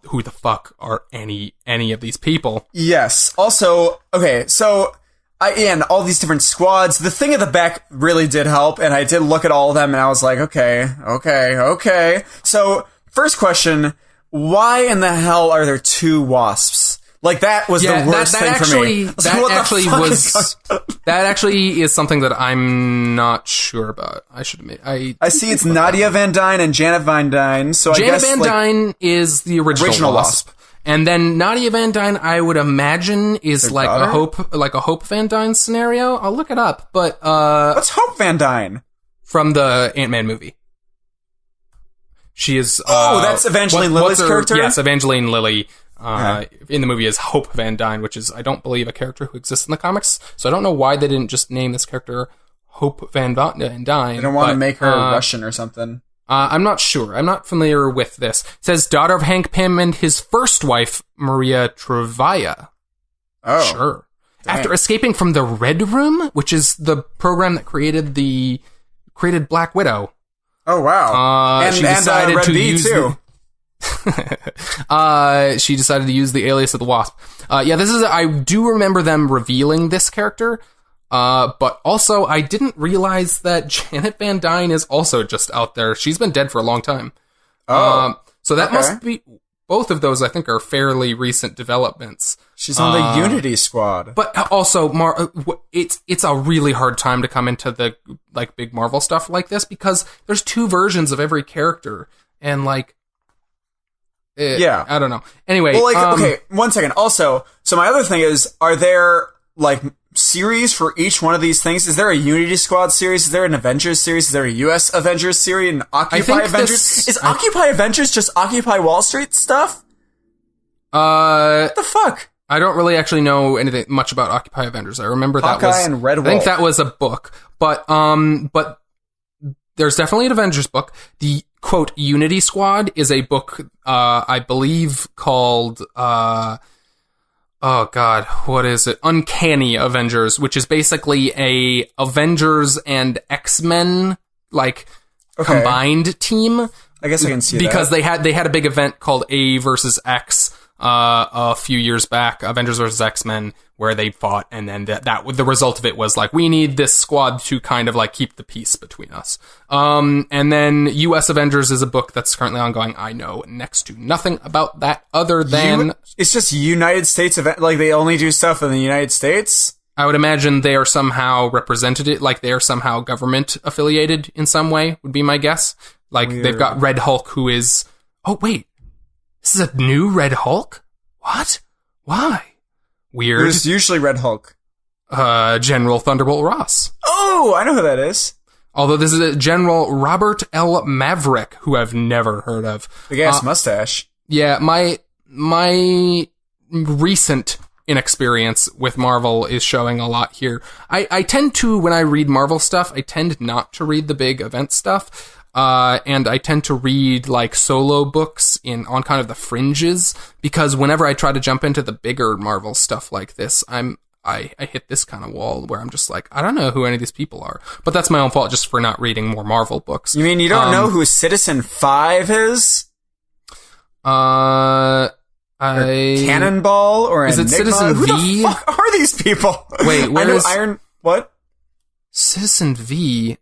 who the fuck are any of these people? Yes. Also, okay, so... and all these different squads. The thing at the back really did help, and I did look at all of them, and I was like, okay. So, first question, why in the hell are there 2 wasps? Like, that was the worst thing for me. That actually is something that I'm not sure about. I should admit. I see it's Nadia Van Dyne and Janet Van Dyne, so I guess... Janet Van Dyne is the original Wasp. And then Nadia Van Dyne, I would imagine, is Their like daughter? a Hope Van Dyne scenario. I'll look it up, but What's Hope Van Dyne? From the Ant-Man movie. She is... that's Evangeline Lilly's character? Yes, Evangeline Lilly in the movie is Hope Van Dyne, which is, I don't believe, a character who exists in the comics. So I don't know why they didn't just name this character Hope Van Dyne. They don't want to make her Russian or something. I'm not sure. I'm not familiar with this. It says, daughter of Hank Pym and his first wife, Maria Trevaya. Oh. Sure. Dang. After escaping from the Red Room, which is the program that created Black Widow. Oh, wow. She decided Red to Bee, use too. She decided to use the alias of the Wasp. I do remember them revealing this character. But also, I didn't realize that Janet Van Dyne is also just out there. She's been dead for a long time. So that must be... Both of those, I think, are fairly recent developments. She's on the Unity Squad. But also, it's a really hard time to come into the big Marvel stuff like this, because there's two versions of every character. And, I don't know. Anyway... Well, okay, 1 second. Also, so my other thing is, are there, series for each one of these things? Is there a Unity Squad series? Is there an Avengers series? Is there a US Avengers series? An Occupy Avengers? Is Occupy Avengers just Occupy Wall Street stuff? What the fuck? I don't really actually know anything much about Occupy Avengers. I remember that was... and Red Wolf. I think that was a book. But there's definitely an Avengers book. The, quote, Unity Squad is a book, I believe, called... oh god, what is it? Uncanny Avengers, which is basically a Avengers and X-Men combined team. I guess I can see because that. they had a big event called A versus X a few years back, Avengers versus X-Men, where they fought, and then that the result of it was we need this squad to kind of keep the peace between us. And then US Avengers is a book that's currently ongoing. I know next to nothing about that other than it's just United States they only do stuff in the United States. I would imagine they are somehow represented, they are somehow government affiliated in some way, would be my guess. Weird. They've got Red Hulk, who is... Oh, wait. This is a new Red Hulk? What? Why? Weird. Who's usually Red Hulk? General Thunderbolt Ross. Oh, I know who that is. Although this is a General Robert L. Maverick, who I've never heard of. Big ass mustache. Yeah, my recent inexperience with Marvel is showing a lot here. I tend to, when I read Marvel stuff, I tend not to read the big event stuff. And I tend to read solo books on kind of the fringes, because whenever I try to jump into the bigger Marvel stuff like this, I hit this kind of wall where I'm just I don't know who any of these people are. But that's my own fault just for not reading more Marvel books. You mean you don't know who Citizen 5 is? Cannonball or is Enigma? it Citizen Who V? the fuck are these people? Wait, where is Iron? What? Citizen V?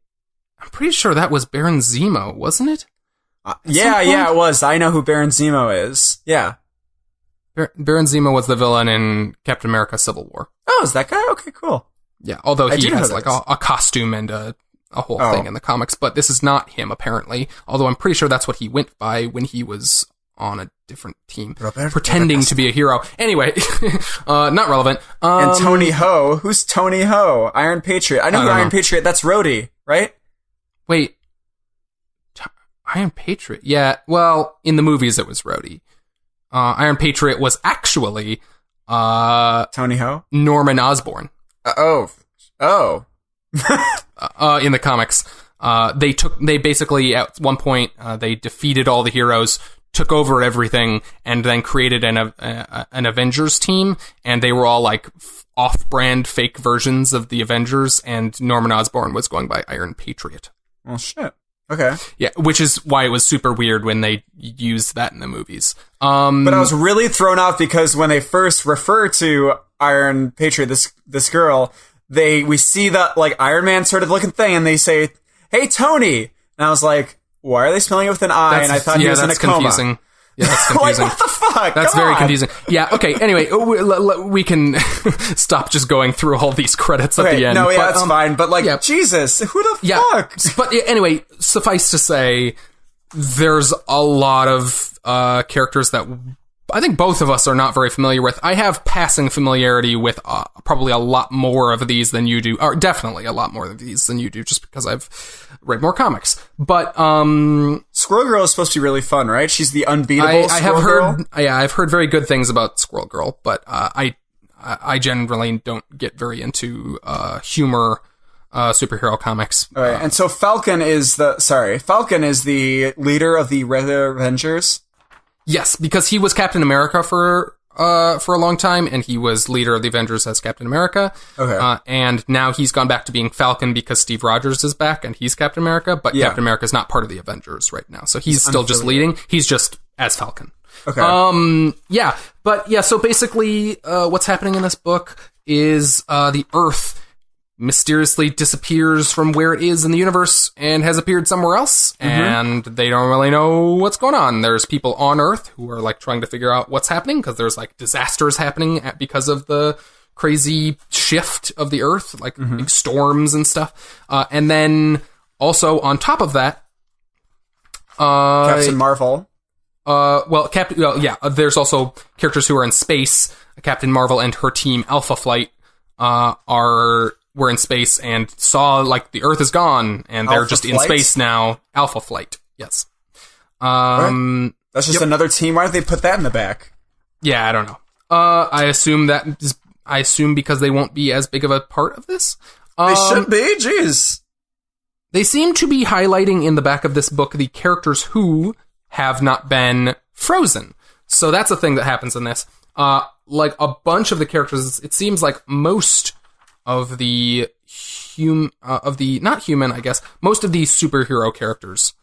I'm pretty sure that was Baron Zemo, wasn't it? Yeah, it was. I know who Baron Zemo is. Yeah. Baron Zemo was the villain in Captain America: Civil War. Oh, is that guy? Okay, cool. Yeah, although he has a costume and a whole thing in the comics, but this is not him apparently. Although I'm pretty sure that's what he went by when he was on a different team, pretending to be a hero. Anyway, not relevant. And Tony Ho. Who's Tony Ho? Iron Patriot. I know who Iron Patriot. That's Rhodey, right? Wait. Iron Patriot? Yeah, well, in the movies it was Rhodey. Iron Patriot was actually... Tony Ho? Norman Osborn. Oh. In the comics. They basically, at one point, they defeated all the heroes, took over everything, and then created an Avengers team, and they were all off-brand fake versions of the Avengers, and Norman Osborn was going by Iron Patriot. Well, shit. Okay. Yeah, which is why it was super weird when they used that in the movies. But I was really thrown off because when they first refer to Iron Patriot, this girl, we see that Iron Man sort of looking thing, and they say, "Hey, Tony," and I was like, "Why are they spelling it with an I?" And I thought he was in a coma. Confusing. Yeah, that's confusing. Like, what the fuck? That's Come very on. confusing. Yeah, okay, anyway, we can stop just going through all these credits at the end. No, yeah, but, that's fine. But, like, yeah. Jesus, who the Yeah, fuck? but anyway, suffice to say, there's a lot of characters that I think both of us are not very familiar with. I have passing familiarity with probably a lot more of these than you do, or definitely a lot more of these than you do, just because I've read more comics. But Squirrel Girl is supposed to be really fun, right? She's the unbeatable I have Squirrel Girl. I've heard very good things about Squirrel Girl, but I generally don't get very into humor superhero comics. All right, and so Falcon is the leader of the Red Avengers. Yes, because he was Captain America for a long time, and he was leader of the Avengers as Captain America. Okay. And now he's gone back to being Falcon because Steve Rogers is back, and he's Captain America, but Captain America is not part of the Avengers right now. So he's still just leading. He's just as Falcon. Okay. So basically, what's happening in this book is the Earth mysteriously disappears from where it is in the universe and has appeared somewhere else, and they don't really know what's going on. There's people on Earth who are like trying to figure out what's happening because there's like disasters happening because of the crazy shift of the Earth, like big storms and stuff. And then also on top of that, Captain Marvel. There's also characters who are in space. Captain Marvel and her team Alpha Flight were in space and saw like the Earth is gone and they're just in space now. Alpha Flight, yes. Right. That's just another team. Why don't they put that in the back? Yeah, I don't know. I assume because they won't be as big of a part of this. They should be. Jeez. They seem to be highlighting in the back of this book the characters who have not been frozen. So that's a thing that happens in this. Like a bunch of the characters, it seems like most of the not human, I guess, most of these superhero characters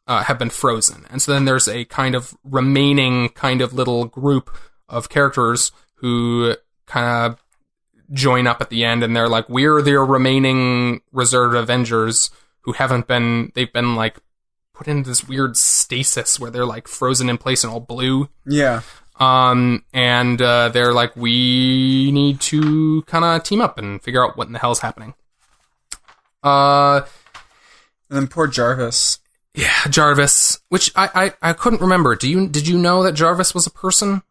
have been frozen. And so then there's a kind of remaining kind of little group of characters who kind of join up at the end, and they're like, we're the remaining reserved Avengers who they've been like put into this weird stasis where they're like frozen in place and all blue. Yeah. And they're like, we need to kind of team up and figure out what in the hell's happening. And then poor Jarvis. Yeah, Jarvis, which I couldn't remember. Did you know that Jarvis was a person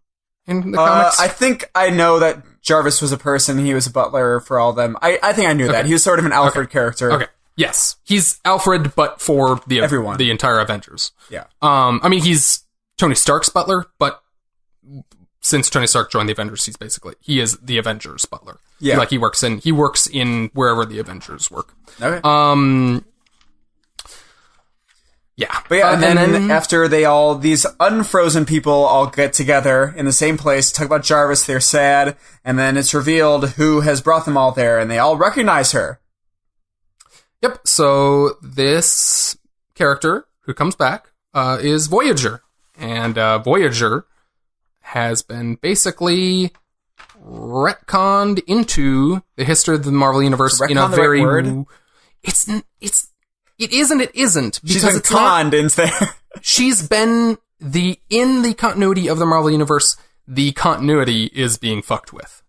in the comics? I think I know that Jarvis was a person. He was a butler for all of them. I think I knew that. He was sort of an Alfred character. Okay. Yes. He's Alfred, but for everyone. The entire Avengers. Yeah. I mean, he's Tony Stark's butler, but since Tony Stark joined the Avengers, he is the Avengers butler. Yeah. Like he works in wherever the Avengers work. Okay. Yeah. But yeah, and then after these unfrozen people all get together in the same place, talk about Jarvis, they're sad, and then it's revealed who has brought them all there, and they all recognize her. Yep. So this character who comes back is Voyager, and Voyager has been basically retconned into the history of the Marvel Universe in a very word? It isn't because she's been conned into there. She's been in the continuity of the Marvel Universe, the continuity is being fucked with.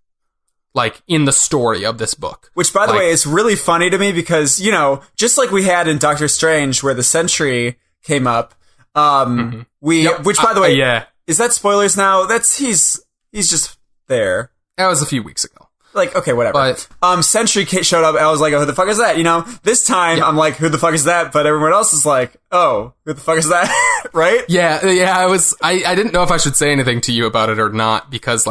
Like, in the story of this book. Which, by the way, is really funny to me because, just like we had in Doctor Strange where the Sentry came up, which, by the way, is that spoilers now? He's just there. That was a few weeks ago. Like, okay, whatever. But, Sentry showed up, and I was like, oh, who the fuck is that? This time, I'm like, who the fuck is that? But everyone else is like, oh, who the fuck is that? Right? Yeah, I didn't know if I should say anything to you about it or not, because,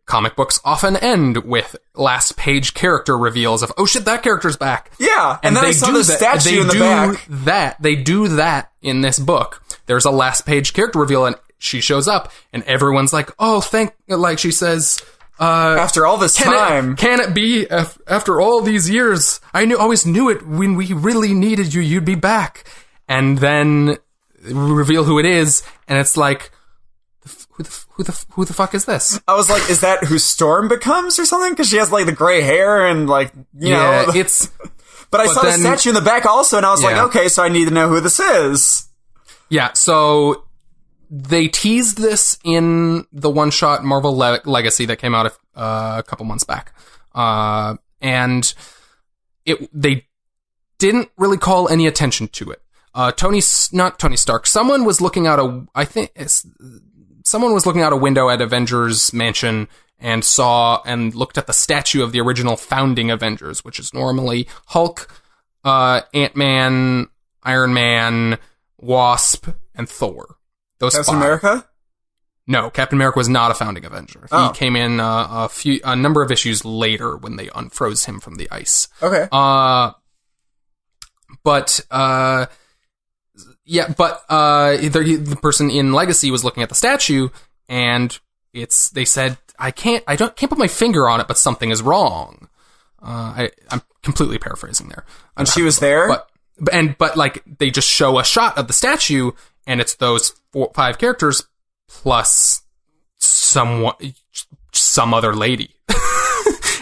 comic books often end with last page character reveals of, oh shit, that character's back. Yeah, and then I saw the statue in the back. They do that in this book. There's a last page character reveal, and she shows up, and everyone's like, oh, she says, after all this time. Can it be after all these years? I always knew it when we really needed you, you'd be back. And then reveal who it is, and it's like, who the fuck is this? I was like, is that who Storm becomes or something? Because she has the gray hair and know. It's. But I saw the statue in the back also, and I was like, okay, so I need to know who this is. Yeah. So they teased this in the one-shot Marvel Legacy that came out a couple months back. And they didn't really call any attention to it. Not Tony Stark. Someone was looking out someone was looking out a window at Avengers Mansion and looked at the statue of the original founding Avengers, which is normally Hulk, Ant-Man, Iron Man, Wasp, and Thor. Those Captain five. America? No, Captain America was not a founding Avenger. Oh. He came in a number of issues later when they unfroze him from the ice. Okay. The person in Legacy was looking at the statue, and they said, I can't put my finger on it, but something is wrong. I'm completely paraphrasing there. And she was there? But like, they just show a shot of the statue, and it's those 5 characters plus some other lady.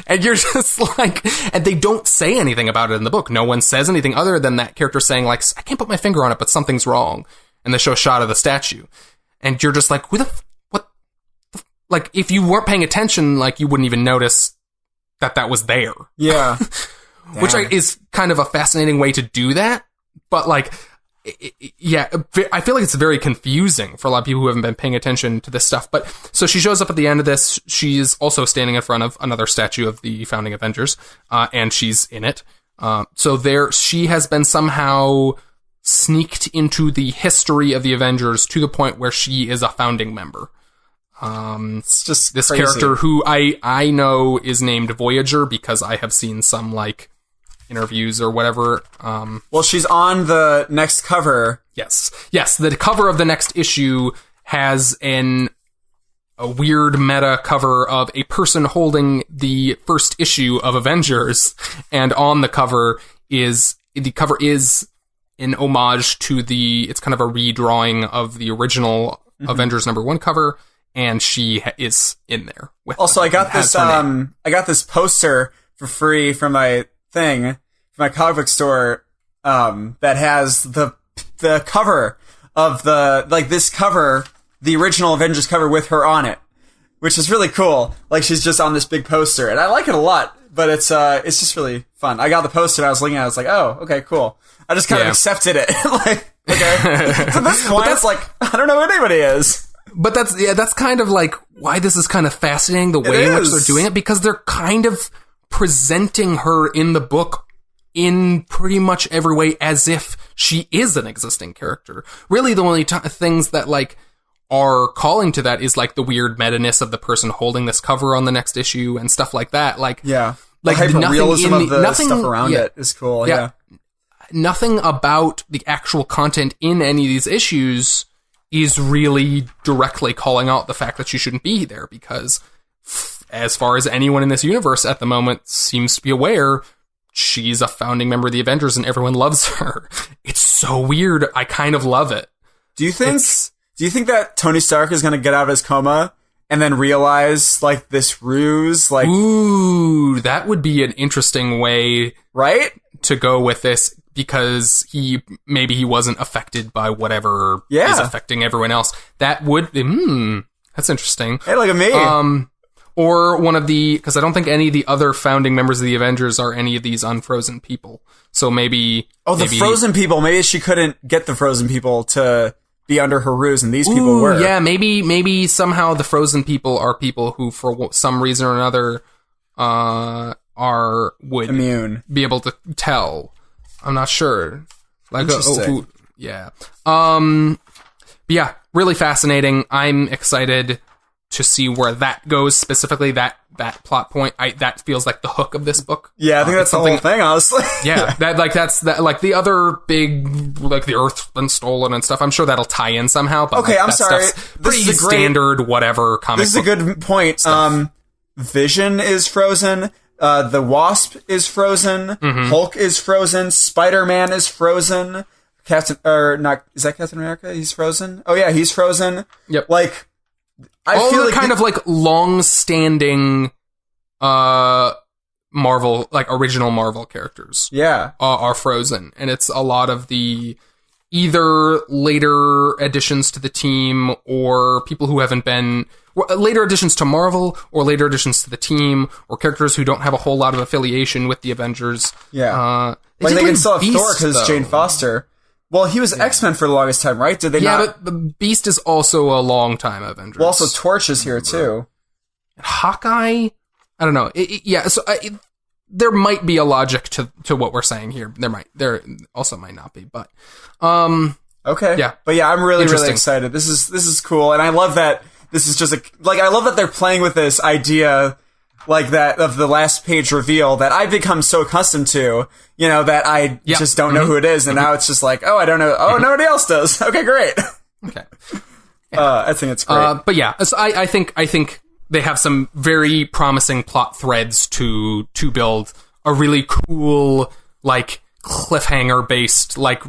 And you're just like, and they don't say anything about it in the book. No one says anything other than that character saying, like, I can't put my finger on it, but something's wrong. And they show a shot of the statue. And you're just like, like, if you weren't paying attention, like, you wouldn't even notice that was there. Yeah. Which is kind of a fascinating way to do that. But, like, I feel like it's very confusing for a lot of people who haven't been paying attention to this stuff. But so she shows up at the end of this. She's also standing in front of another statue of the founding Avengers, and she's in it. So she has been somehow sneaked into the history of the Avengers to the point where she is a founding member. It's just this crazy. character who I know is named Voyager because I have seen some like interviews or whatever. Well, she's on the next cover. Yes. The cover of the next issue has a weird meta cover of a person holding the first issue of Avengers, and on the cover is an homage to it's kind of a redrawing of the original Avengers #1 cover, and she is in there. Also, I got this poster for free from my thing, from my comic book store, that has the cover of this cover, the original Avengers cover with her on it, which is really cool. Like, she's just on this big poster, and I like it a lot, but it's just really fun. I got the poster, and I was looking at it, I was like, oh, okay, cool. I just kind of accepted it. Like, okay. At this point, it's like, I don't know who anybody is. But that's kind of like why this is kind of fascinating, the way in which they're doing it, because they're kind of presenting her in the book in pretty much every way as if she is an existing character. Really, the only things that like are calling to that is like the weird meta-ness of the person holding this cover on the next issue and stuff like that. Like, yeah, like the hyper-realism of the nothing, stuff around it is cool. Yeah. Nothing about the actual content in any of these issues is really directly calling out the fact that she shouldn't be there, because as far as anyone in this universe at the moment seems to be aware, she's a founding member of the Avengers and everyone loves her. It's so weird. I kind of love it. Do you think that Tony Stark is going to get out of his coma and then realize, like, this ruse? Like, ooh, that would be an interesting way, right, to go with this, because maybe he wasn't affected by whatever is affecting everyone else. That would, that's interesting. Hey, look at me. Or one of because I don't think any of the other founding members of the Avengers are any of these unfrozen people. So maybe... Oh, the frozen people. Maybe she couldn't get the frozen people to be under her ruse, and these people were. Yeah, maybe somehow the frozen people are people who, for some reason or another, would immune, be able to tell. I'm not sure. Like, interesting. Yeah. But yeah, really fascinating. I'm excited to see where that goes, specifically that plot point. That feels like the hook of this book. Yeah, I think that's the whole thing, honestly. Yeah, that's the other big, like, the Earth's been stolen and stuff. I'm sure that'll tie in somehow. But okay, I'm sorry. Pretty standard, whatever comic. This is a good point. Vision is frozen. The Wasp is frozen. Mm-hmm. Hulk is frozen. Spider-Man is frozen. Is that Captain America? He's frozen. Oh yeah, he's frozen. Yep. Like, I feel like kind of like long-standing Marvel, like original Marvel characters. Yeah, are frozen, and it's a lot of the either later additions to the team or people who haven't been later additions to Marvel or later additions to the team or characters who don't have a whole lot of affiliation with the Avengers. Yeah. Like they can still have Thor because Jane Foster. Well, he was X-Men for the longest time, right? Did they not? Yeah, but Beast is also a long time Avengers. Well, also Torch is here too. Hawkeye? I don't know. There might be a logic to what we're saying here. There also might not be, but okay. Yeah. But yeah, I'm really excited. This is cool, and I love that this is just I love that they're playing with this idea like that of the last page reveal that I've become so accustomed to, that I just don't know who it is, and now it's just like, oh, I don't know. Oh, nobody else does. Okay, great. Okay. I think it's great. But yeah, so I think they have some very promising plot threads to build a really cool, like, cliffhanger based, like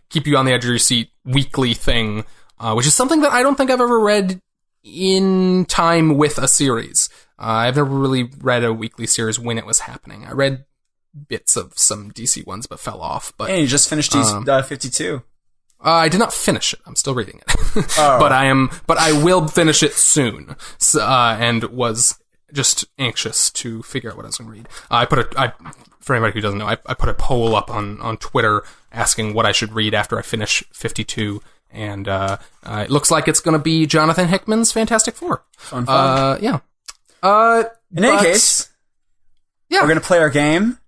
keep you on the edge of your seat weekly thing, which is something that I don't think I've ever read in time with a series. I've never really read a weekly series when it was happening. I read bits of some DC ones, but fell off. But you just finished 52. I did not finish it. I'm still reading it, but I will finish it soon. So, and was just anxious to figure out what I was going to read. For anybody who doesn't know, I put a poll up on Twitter asking what I should read after I finish 52, and it looks like it's going to be Jonathan Hickman's Fantastic Four. Fun. Yeah. In any case, we're going to play our game.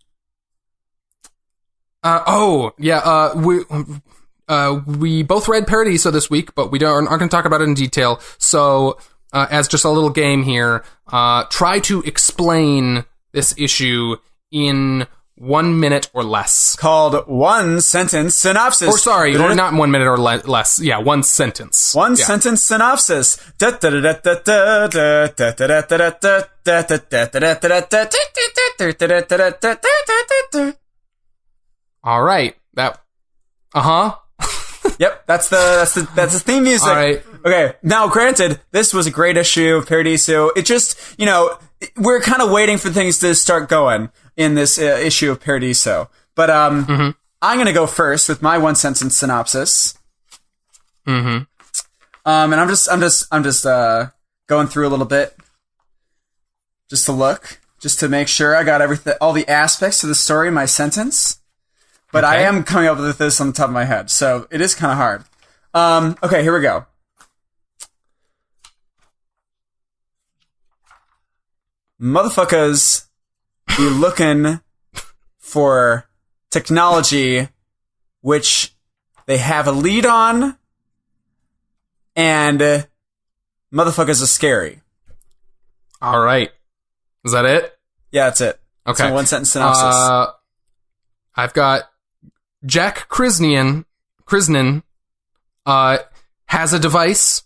We both read Paradiso this week, but we aren't going to talk about it in detail. So, as just a little game here, try to explain this issue in 1 minute or less. Called One Sentence Synopsis. Or sorry, or not 1 minute or less. Yeah, one sentence. One sentence synopsis. All right. Yep, that's the theme music. All right. Okay, now granted, this was a great issue of Paradiso. It just, we're kind of waiting for things to start going in this issue of Paradiso. But I'm going to go first with my one sentence synopsis. And I'm just going through a little bit just to make sure I got all the aspects of the story in my sentence. But okay. I am coming up with this on the top of my head, so it is kind of hard. Okay, here we go. Motherfuckers be looking for technology which they have a lead on, and motherfuckers are scary. All right. Is that it? Yeah, that's it. Okay. That's my one sentence synopsis. I've got Jack Krasnian has a device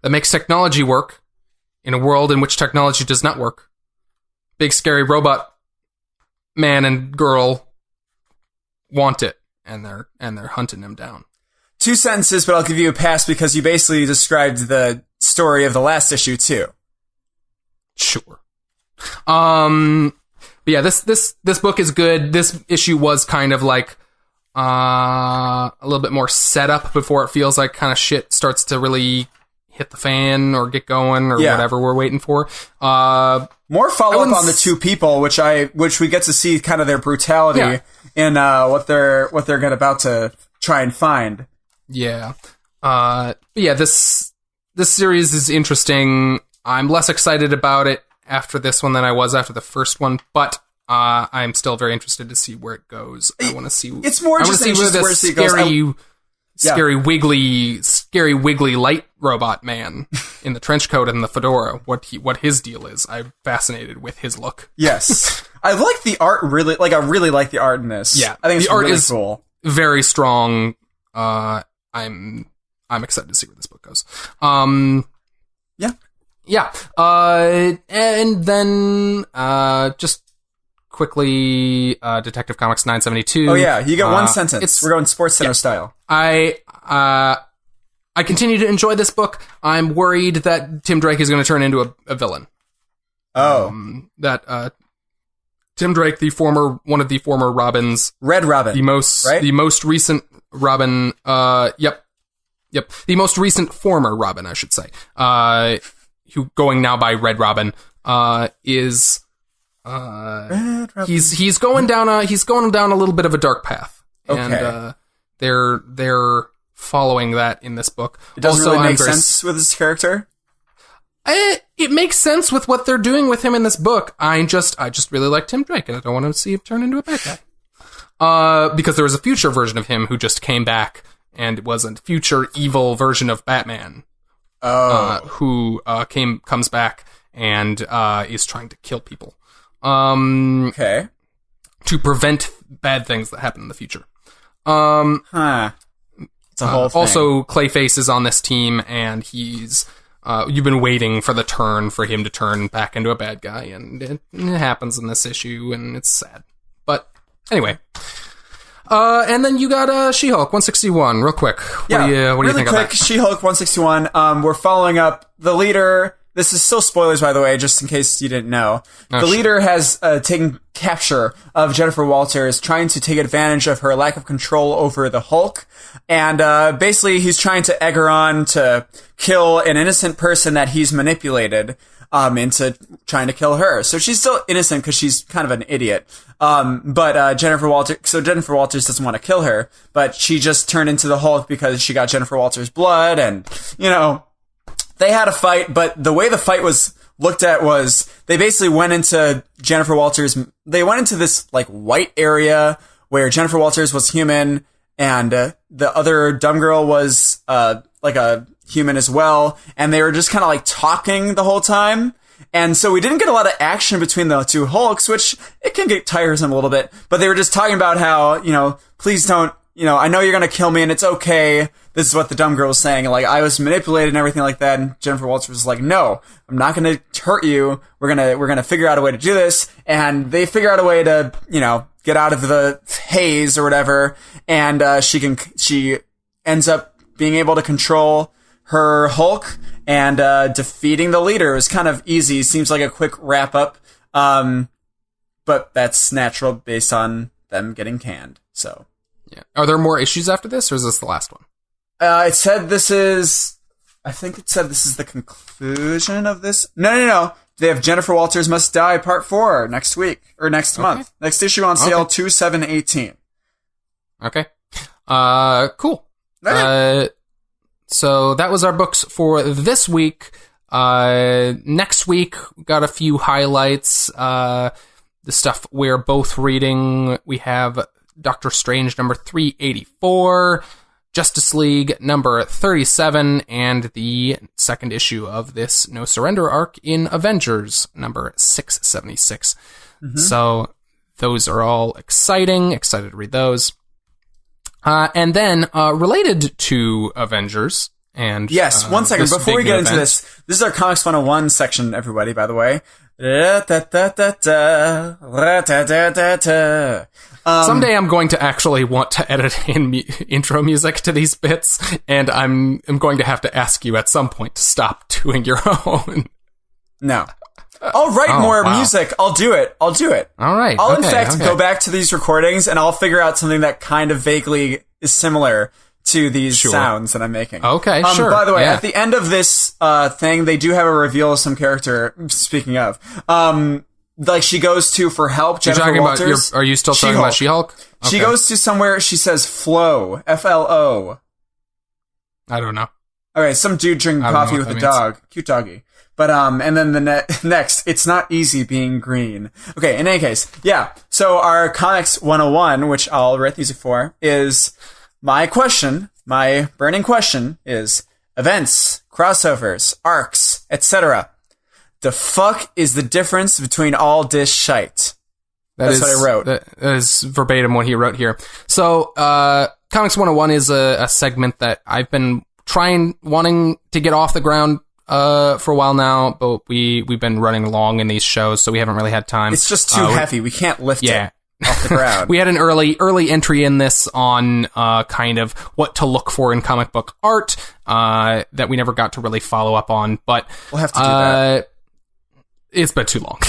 that makes technology work in a world in which technology does not work. Big scary robot man and girl want it, and they're hunting him down. 2 sentences, but I'll give you a pass because you basically described the story of the last issue too. Sure. But yeah, this book is good. This issue was kind of like a little bit more setup before it feels like kind of shit starts to really hit the fan or get going or whatever we're waiting for. More follow-up on the two people, which we get to see kind of their brutality in what they're about to try and find. Yeah. But yeah, this series is interesting. I'm less excited about it after this one than I was after the first one, but I'm still very interested to see where it goes. I want to see. It's more interesting where the scary wiggly light robot man in the trench coat and the fedora. What his deal is. I'm fascinated with his look. Yes, I like the art really. I really like the art in this. Yeah, I think the art really is cool. Very strong. I'm excited to see where this book goes. Yeah. And then just quickly, Detective Comics 972. Oh yeah, you got one sentence. We're going Sports Center style. I continue to enjoy this book. I'm worried that Tim Drake is going to turn into a villain. Oh. That Tim Drake, one of the former Robins, Red Robin, the most recent Robin, yep. The most recent former Robin, I should say, who going now by Red Robin, is, Red Robin. he's going down a little bit of a dark path. Okay. And, they're following that in this book. It doesn't Also, really I'm make very sense with his character. It makes sense with what they're doing with him in this book. I just really like Tim Drake, and I don't want to see him turn into a bad guy. Because there was a future version of him who just came back, and it was a future evil version of Batman. Who comes back and is trying to kill people. Okay. To prevent bad things that happen in the future. It's a whole thing. Also, Clayface is on this team, and he's... you've been waiting for the turn for him to turn back into a bad guy, and it happens in this issue, and it's sad. But anyway, and then you got She-Hulk 161, real quick. What do you think of that? She-Hulk 161. We're following up the leader. This is still spoilers, by the way, just in case you didn't know. The leader has taken capture of Jennifer Walters, trying to take advantage of her lack of control over the Hulk. And basically, he's trying to egg her on to kill an innocent person that he's manipulated into trying to kill her. So she's still innocent because she's kind of an idiot. But Jennifer Walters doesn't want to kill her, but she just turned into the Hulk because she got Jennifer Walters' blood, and, they had a fight, but the way the fight was looked at was they basically went into Jennifer Walters. They went into this white area where Jennifer Walters was human, and the other dumb girl was a human as well, and they were just kind of talking the whole time. And so we didn't get a lot of action between the two Hulks, which it can get tiresome a little bit. But they were just talking about how, please don't, I know you're going to kill me and it's okay. This is what the dumb girl was saying. I was manipulated and everything like that. And Jennifer Walters was like, no, I'm not going to hurt you. We're going to figure out a way to do this. And they figure out a way to, get out of the haze or whatever. And, she ends up being able to control her Hulk, and, defeating the leader is kind of easy. Seems like a quick wrap up. But that's natural based on them getting canned. So. Yeah. Are there more issues after this, or is this the last one? It said this is the conclusion of this. No. They have Jennifer Walters Must Die Part 4 next week, or next month. Next issue on sale, 2/7/18. Okay. Cool. So that was our books for this week. Next week, got a few highlights. The stuff we're both reading. We have Doctor Strange number 384, Justice League number 37, and the second issue of this No Surrender arc in Avengers number 676. Mm-hmm. So those are all exciting. Excited to read those. And then, related to Avengers, and... Yes, 1 second, before we get into this is our Comics 101 section, everybody, by the way. Someday I'm going to actually want to edit in intro music to these bits, and I'm going to have to ask you at some point to stop doing your own. No. I'll write more music. I'll do it. All right. I'll in fact go back to these recordings, and I'll figure out something that kind of vaguely is similar to these sounds that I'm making. Okay, sure. By the way, at the end of this thing, they do have a reveal of some character. Speaking of, she goes to for help. Jennifer Walters. Are you still talking about She-Hulk? Okay. She goes to somewhere. She says Flo, Flo. I don't know. All right, some dude drinking coffee with a dog, cute doggy. But and then the next, it's not easy being green. Okay, in any case, yeah. So our Comics 101, which I'll write music for, is my burning question is events, crossovers, arcs, etc. The fuck is the difference between all this shite? That's what I wrote. That is verbatim what he wrote here. So, Comics 101 is a segment that I've been wanting to get off the ground for a while now, but we've been running long in these shows, so we haven't really had time. It's just too heavy. We can't lift it off the ground. We had an early entry in this on kind of what to look for in comic book art that we never got to really follow up on, but we'll have to do that. It's been too long.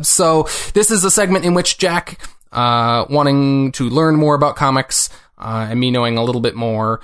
So this is a segment in which Jack wanting to learn more about comics, and me knowing a little bit more,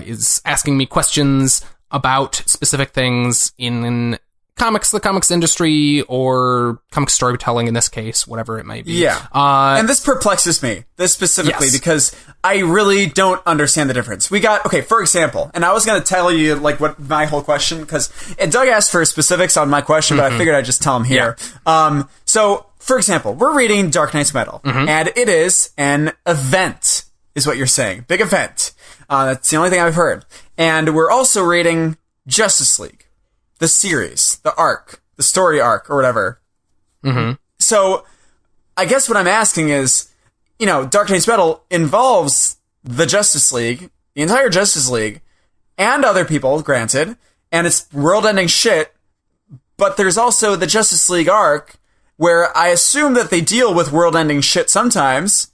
is asking me questions about specific things in comics, the comics industry, or comic storytelling in this case, whatever it may be. Yeah. And this perplexes me, this specifically, because I really don't understand the difference. Okay, for example, and I was going to tell you, like, what my whole question, because Doug asked for specifics on my question, but I figured I'd just tell him here. Yeah. So, for example, we're reading Dark Knight's Metal, and it is an event, is what you're saying. Big event. That's the only thing I've heard. And we're also reading Justice League, the series, the arc, the story arc, or whatever. So, I guess what I'm asking is, Dark Knight's Metal involves the Justice League, the entire Justice League, and other people, granted, and it's world-ending shit, but there's also the Justice League arc, where I assume that they deal with world-ending shit sometimes.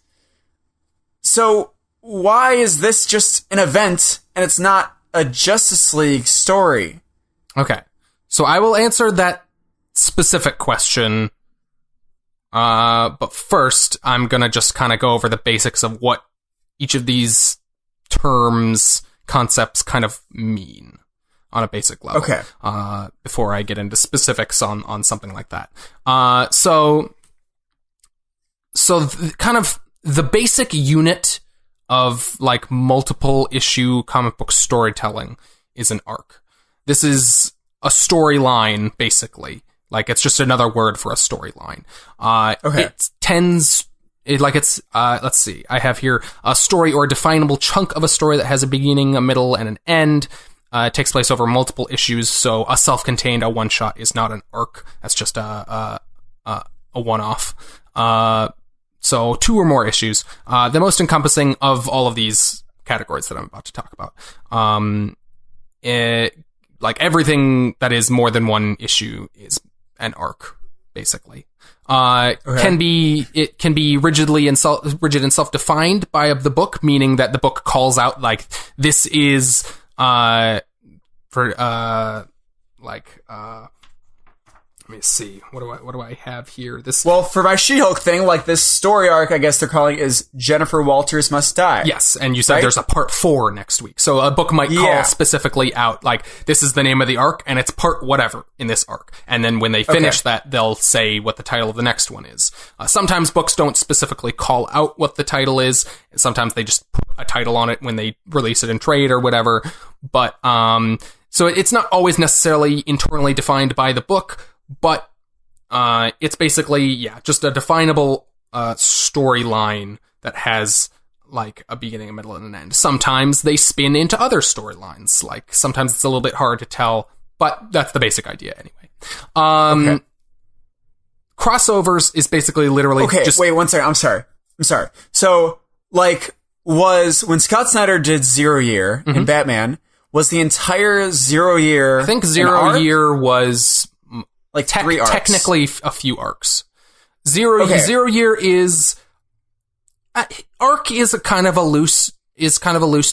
So, why is this just an event, and it's not a Justice League story? Okay. So I will answer that specific question, but first I'm gonna just kind of go over the basics of what each of these concepts kind of mean on a basic level. Okay. Before I get into specifics on something like that. So kind of the basic unit of, like, multiple issue comic book storytelling is an arc. This is a storyline, basically. Like, it's just another word for a storyline. Okay. Let's see. I have here a story or a definable chunk of a story that has a beginning, a middle, and an end. It takes place over multiple issues, so a self-contained, a one-shot is not an arc. That's just a one-off. So 2 or more issues. The most encompassing of all of these categories that I'm about to talk about. Like, everything that is more than one issue is an arc, basically. It can be rigid and self-defined by the book, meaning that the book calls out, like, this is let me see. What do I have here? Well, for my She-Hulk thing, like, this story arc, I guess they're calling is Jennifer Walters Must Die. Yes, and you said there's a part 4 next week. So a book might call specifically out, like, this is the name of the arc, and it's part whatever in this arc. And then when they finish that, they'll say what the title of the next one is. Sometimes books don't specifically call out what the title is. Sometimes they just put a title on it when they release it in trade or whatever. But, so it's not always necessarily internally defined by the book, but it's basically, just a definable storyline that has, like, a beginning, a middle, and an end. Sometimes they spin into other storylines. Like, sometimes it's a little bit hard to tell, but that's the basic idea anyway. Crossovers is basically literally just... Wait, 1 second. I'm sorry. So, like, when Scott Snyder did Zero Year in Batman, was the entire 0 year... I think 0 year was... like 3 arcs. Technically a few arcs. Zero year is arc is a kind of a loose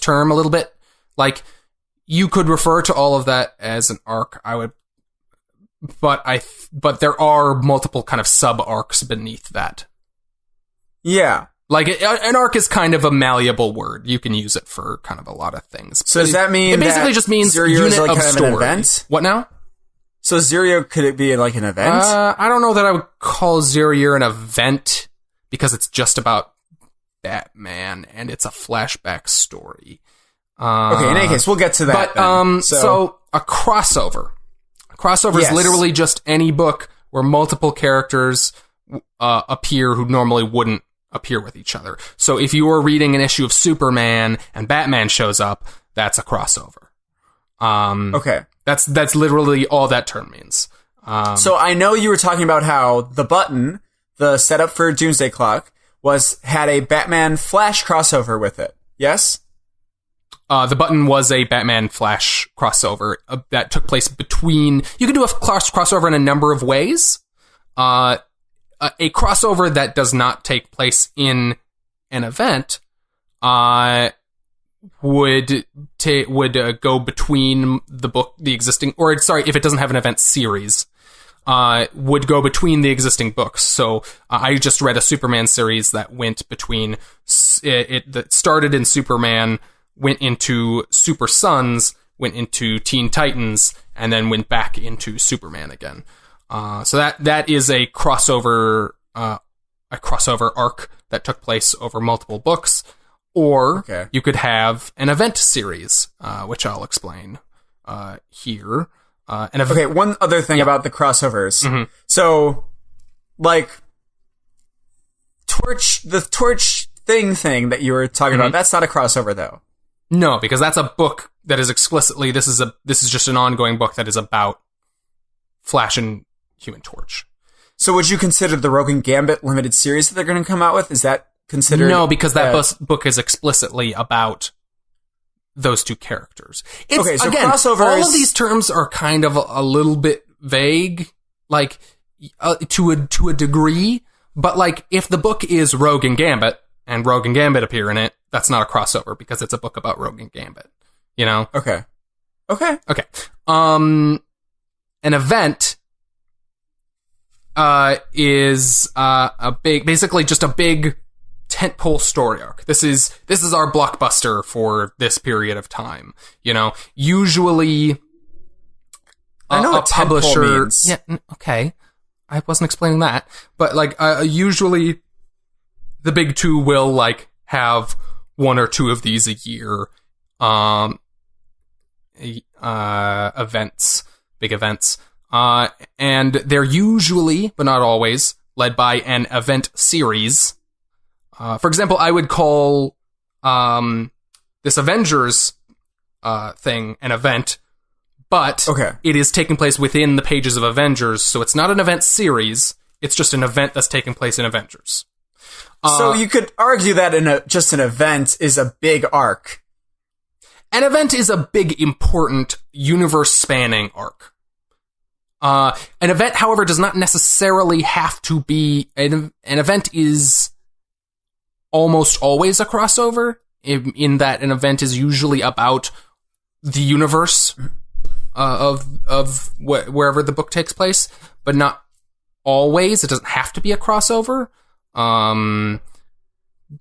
term a little bit. Like, you could refer to all of that as an arc. But there are multiple kind of sub arcs beneath that. Yeah. Like, an arc is kind of a malleable word. You can use it for kind of a lot of things. So does that mean it basically just means unit of story? Event? What now? So Zero, could it be like an event? I don't know that I would call 0 year an event, because it's just about Batman and it's a flashback story. In any case, we'll get to that. But so a crossover. A crossover is literally just any book where multiple characters appear who normally wouldn't appear with each other. So if you were reading an issue of Superman and Batman shows up, that's a crossover. That's literally all that term means. So I know you were talking about how the button, the setup for Doomsday Clock, had a Batman Flash crossover with it. Yes? The button was a Batman Flash crossover that took place between... You can do a crossover in a number of ways. A crossover that does not take place in an event would go between the book, the existing... Or, sorry, if it doesn't have an event series. would go between the existing books. So I just read a Superman series that went between that started in Superman, went into Super Sons, went into Teen Titans, and then went back into Superman again. So that is a crossover arc that took place over multiple books. Or you could have an event series, which I'll explain here. One other thing about the crossovers. Mm-hmm. So, like, the Torch thing that you were talking about, that's not a crossover, though. No, because that's a book that is explicitly, this is just an ongoing book that is about Flash and Human Torch. So would you consider the Rogue and Gambit limited series that they're going to come out with, is that considered? No, because that book is explicitly about those two characters. So again, crossovers, all of these terms are kind of a little bit vague, like, to a degree, but like, if the book is Rogue and Gambit appear in it, that's not a crossover because it's a book about Rogue and Gambit, you know? Okay. An event is basically just a big tentpole story arc. This is our blockbuster for this period of time. You know, usually I know what publisher means. Yeah, okay. I wasn't explaining that, but like usually the big two will like have one or two of these a year events, big events. And they're usually, but not always, led by an event series. For example, I would call this Avengers thing an event, but it is taking place within the pages of Avengers, so it's not an event series, it's just an event that's taking place in Avengers. So you could argue that just an event is a big arc. An event is a big, important, universe-spanning arc. An event, however, does not necessarily have to be... An event is almost always a crossover, in that an event is usually about the universe of wherever the book takes place, but not always. It doesn't have to be a crossover,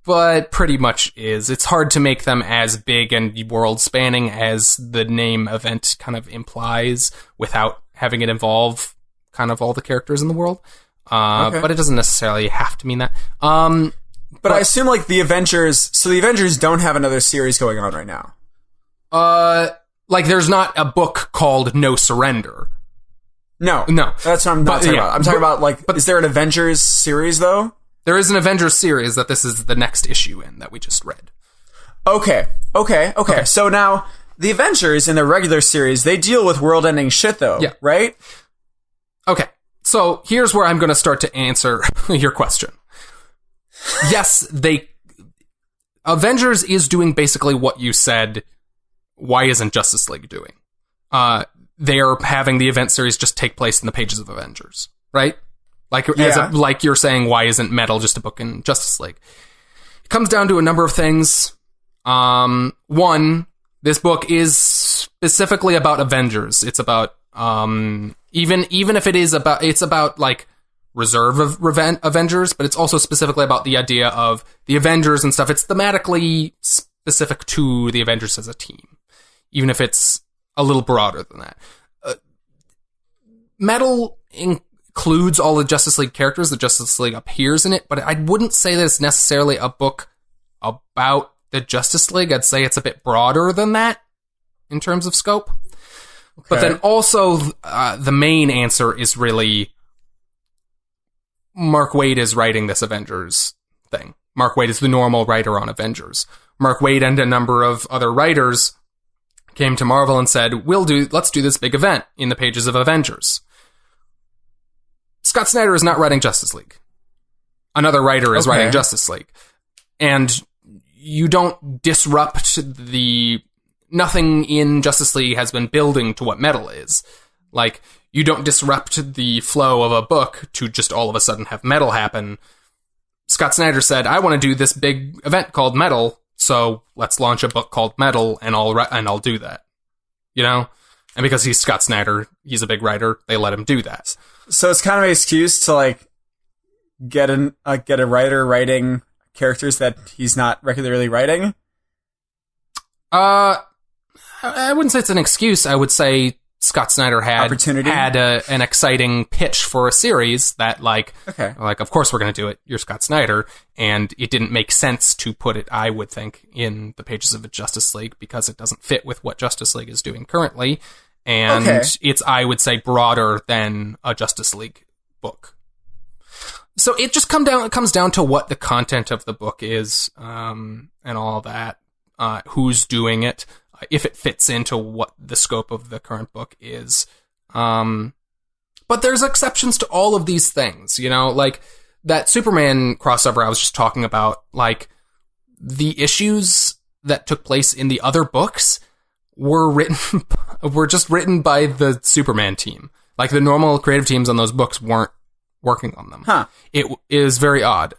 but pretty much is. It's hard to make them as big and world-spanning as the name event kind of implies without having it involve kind of all the characters in the world. But it doesn't necessarily have to mean that. But I assume, like, the Avengers don't have another series going on right now. Like, there's not a book called No Surrender. No. That's what I'm not talking about. I'm talking about, like, is there an Avengers series, though? There is an Avengers series that this is the next issue in that we just read. Okay. So now, the Avengers in the regular series, they deal with world-ending shit, though, right? Okay, so here's where I'm going to start to answer your question. Yes, Avengers is doing basically what you said, why isn't Justice League doing? They are having the event series just take place in the pages of Avengers, right? Like, like you're saying, why isn't Metal just a book in Justice League? It comes down to a number of things. One, this book is specifically about Avengers. It's about, even if it is about, it's about, like, Reserve of Avengers, but it's also specifically about the idea of the Avengers and stuff. It's thematically specific to the Avengers as a team, even if it's a little broader than that. Metal includes all the Justice League characters. The Justice League appears in it, but I wouldn't say that it's necessarily a book about the Justice League. I'd say it's a bit broader than that in terms of scope. Okay. But then also, the main answer is really Mark Waid is writing this Avengers thing. Mark Waid is the normal writer on Avengers. Mark Waid and a number of other writers came to Marvel and said, let's do this big event in the pages of Avengers. Scott Snyder is not writing Justice League. Another writer is writing Justice League. And you don't disrupt nothing in Justice League has been building to what Metal is. Like, you don't disrupt the flow of a book to just all of a sudden have Metal happen. Scott Snyder said, I want to do this big event called Metal, so let's launch a book called Metal, and I'll do that. You know? And because he's Scott Snyder, he's a big writer, they let him do that. So it's kind of an excuse to like get a writer writing characters that he's not regularly writing. I wouldn't say it's an excuse. I would say Scott Snyder had an exciting pitch for a series that like of course we're going to do it. You're Scott Snyder, and it didn't make sense to put it, I would think, in the pages of a Justice League because it doesn't fit with what Justice League is doing currently, and it's, I would say, broader than a Justice League book. So it just comes down to what the content of the book is, and all that, who's doing it, if it fits into what the scope of the current book is. But there's exceptions to all of these things, you know, like that Superman crossover I was just talking about, like the issues that took place in the other books were just written by the Superman team. Like the normal creative teams on those books weren't working on them. Huh. It is very odd.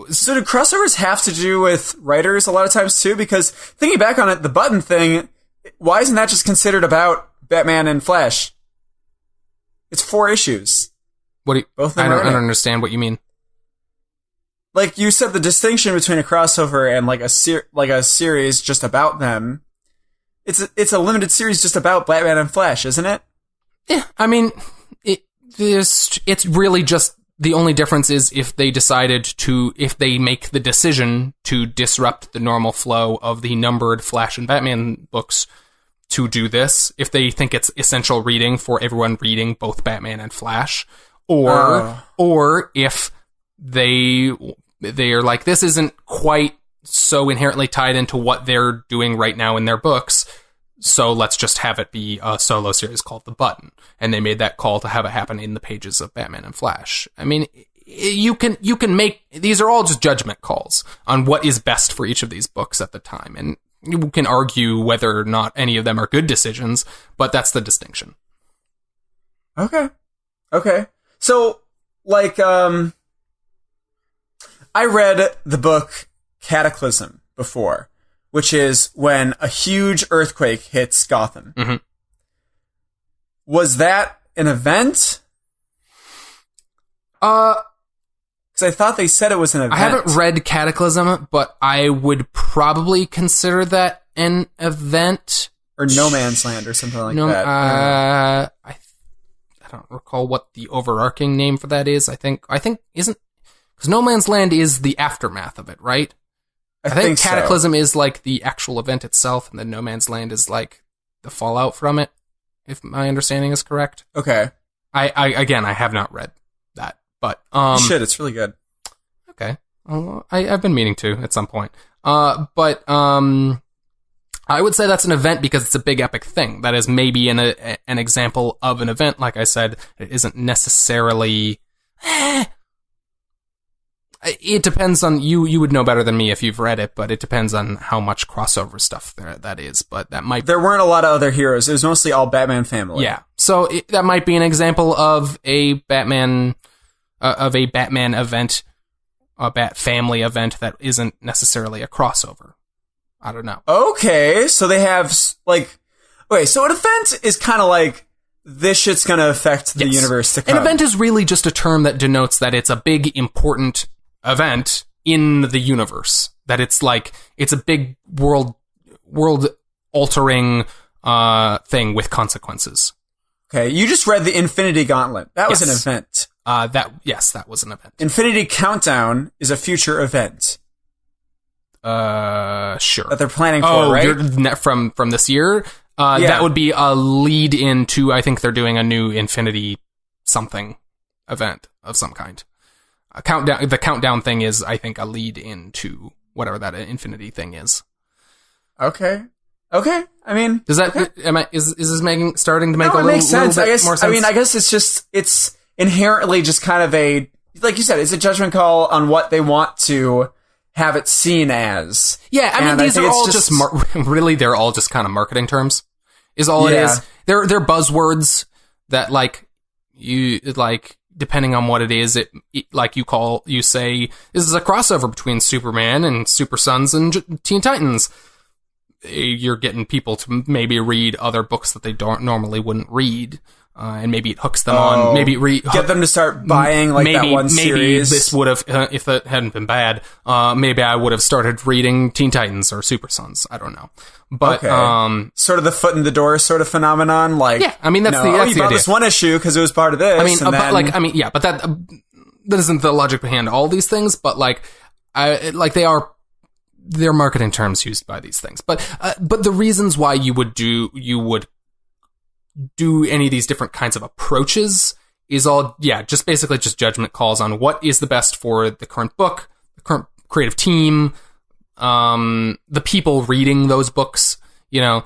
So do crossovers have to do with writers a lot of times too? Because thinking back on it, the Button thing, why isn't that just considered about Batman and Flash? It's 4 issues. What do you, Both of them I don't understand what you mean. Like you said, the distinction between a crossover and like a series just about them. It's a limited series just about Batman and Flash, isn't it? Yeah, I mean, it's really just. The only difference is if they make the decision to disrupt the normal flow of the numbered Flash and Batman books to do this, if they think it's essential reading for everyone reading both Batman and Flash, or if they are like, this isn't quite so inherently tied into what they're doing right now in their books, so let's just have it be a solo series called The Button. And they made that call to have it happen in the pages of Batman and Flash. I mean, you can make, these are all just judgment calls on what is best for each of these books at the time. And you can argue whether or not any of them are good decisions, but that's the distinction. Okay. So, like, I read the book Cataclysm before, which is when a huge earthquake hits Gotham. Mm-hmm. Was that an event? Because I thought they said it was an event. I haven't read Cataclysm, but I would probably consider that an event. Or No Man's Land or something like that. I don't recall what the overarching name for that is. I think isn't... Because No Man's Land is the aftermath of it, right? I think Cataclysm is like the actual event itself, and then No Man's Land is like the fallout from it, if my understanding is correct. Okay. I have not read that, but you should. It's really good. Okay. I've been meaning to at some point. But I would say that's an event because it's a big epic thing. That is maybe an example of an event. Like I said, it isn't necessarily. It depends on you. You would know better than me if you've read it, but it depends on how much crossover stuff that is. But that might. There weren't a lot of other heroes. It was mostly all Batman family. Yeah, so that might be an example of a Batman event, a Bat family event that isn't necessarily a crossover. I don't know. Okay, so they have like. Okay, so an event is kind of like. This shit's gonna affect the universe to come. An event is really just a term that denotes that it's a big, important event in the universe. That it's like, it's a big world-altering thing with consequences. Okay, you just read the Infinity Gauntlet. That was an event. That was an event. Infinity Countdown is a future event. Sure. That they're planning for, right? From this year? That would be a lead into, I think they're doing a new Infinity something event of some kind. The countdown thing is, I think, a lead into whatever that Infinity thing is. Okay. I mean, does that is this starting to make a little makes sense. Little bit more sense? I mean, I guess it's inherently just kind of a, like you said, it's a judgment call on what they want to have it seen as. Yeah, I mean, these are all just really, they're all just kind of marketing terms. Is all it is. They're buzzwords that depending on what it is, it you say this is a crossover between Superman and Super Sons and Teen Titans. You're getting people to maybe read other books that they normally wouldn't read. and maybe it hooks them on. Maybe get them to start buying like that one series. Maybe this would have, if it hadn't been bad, maybe I would have started reading Teen Titans or Super Sons. I don't know, but sort of the foot in the door sort of phenomenon. Like, yeah, I mean that's the idea. This one issue because it was part of this. I mean, but that isn't the logic behind all these things. But they're marketing terms used by these things. But the reasons why you would do any of these different kinds of approaches is all, just basically just judgment calls on what is the best for the current book, the current creative team, the people reading those books, it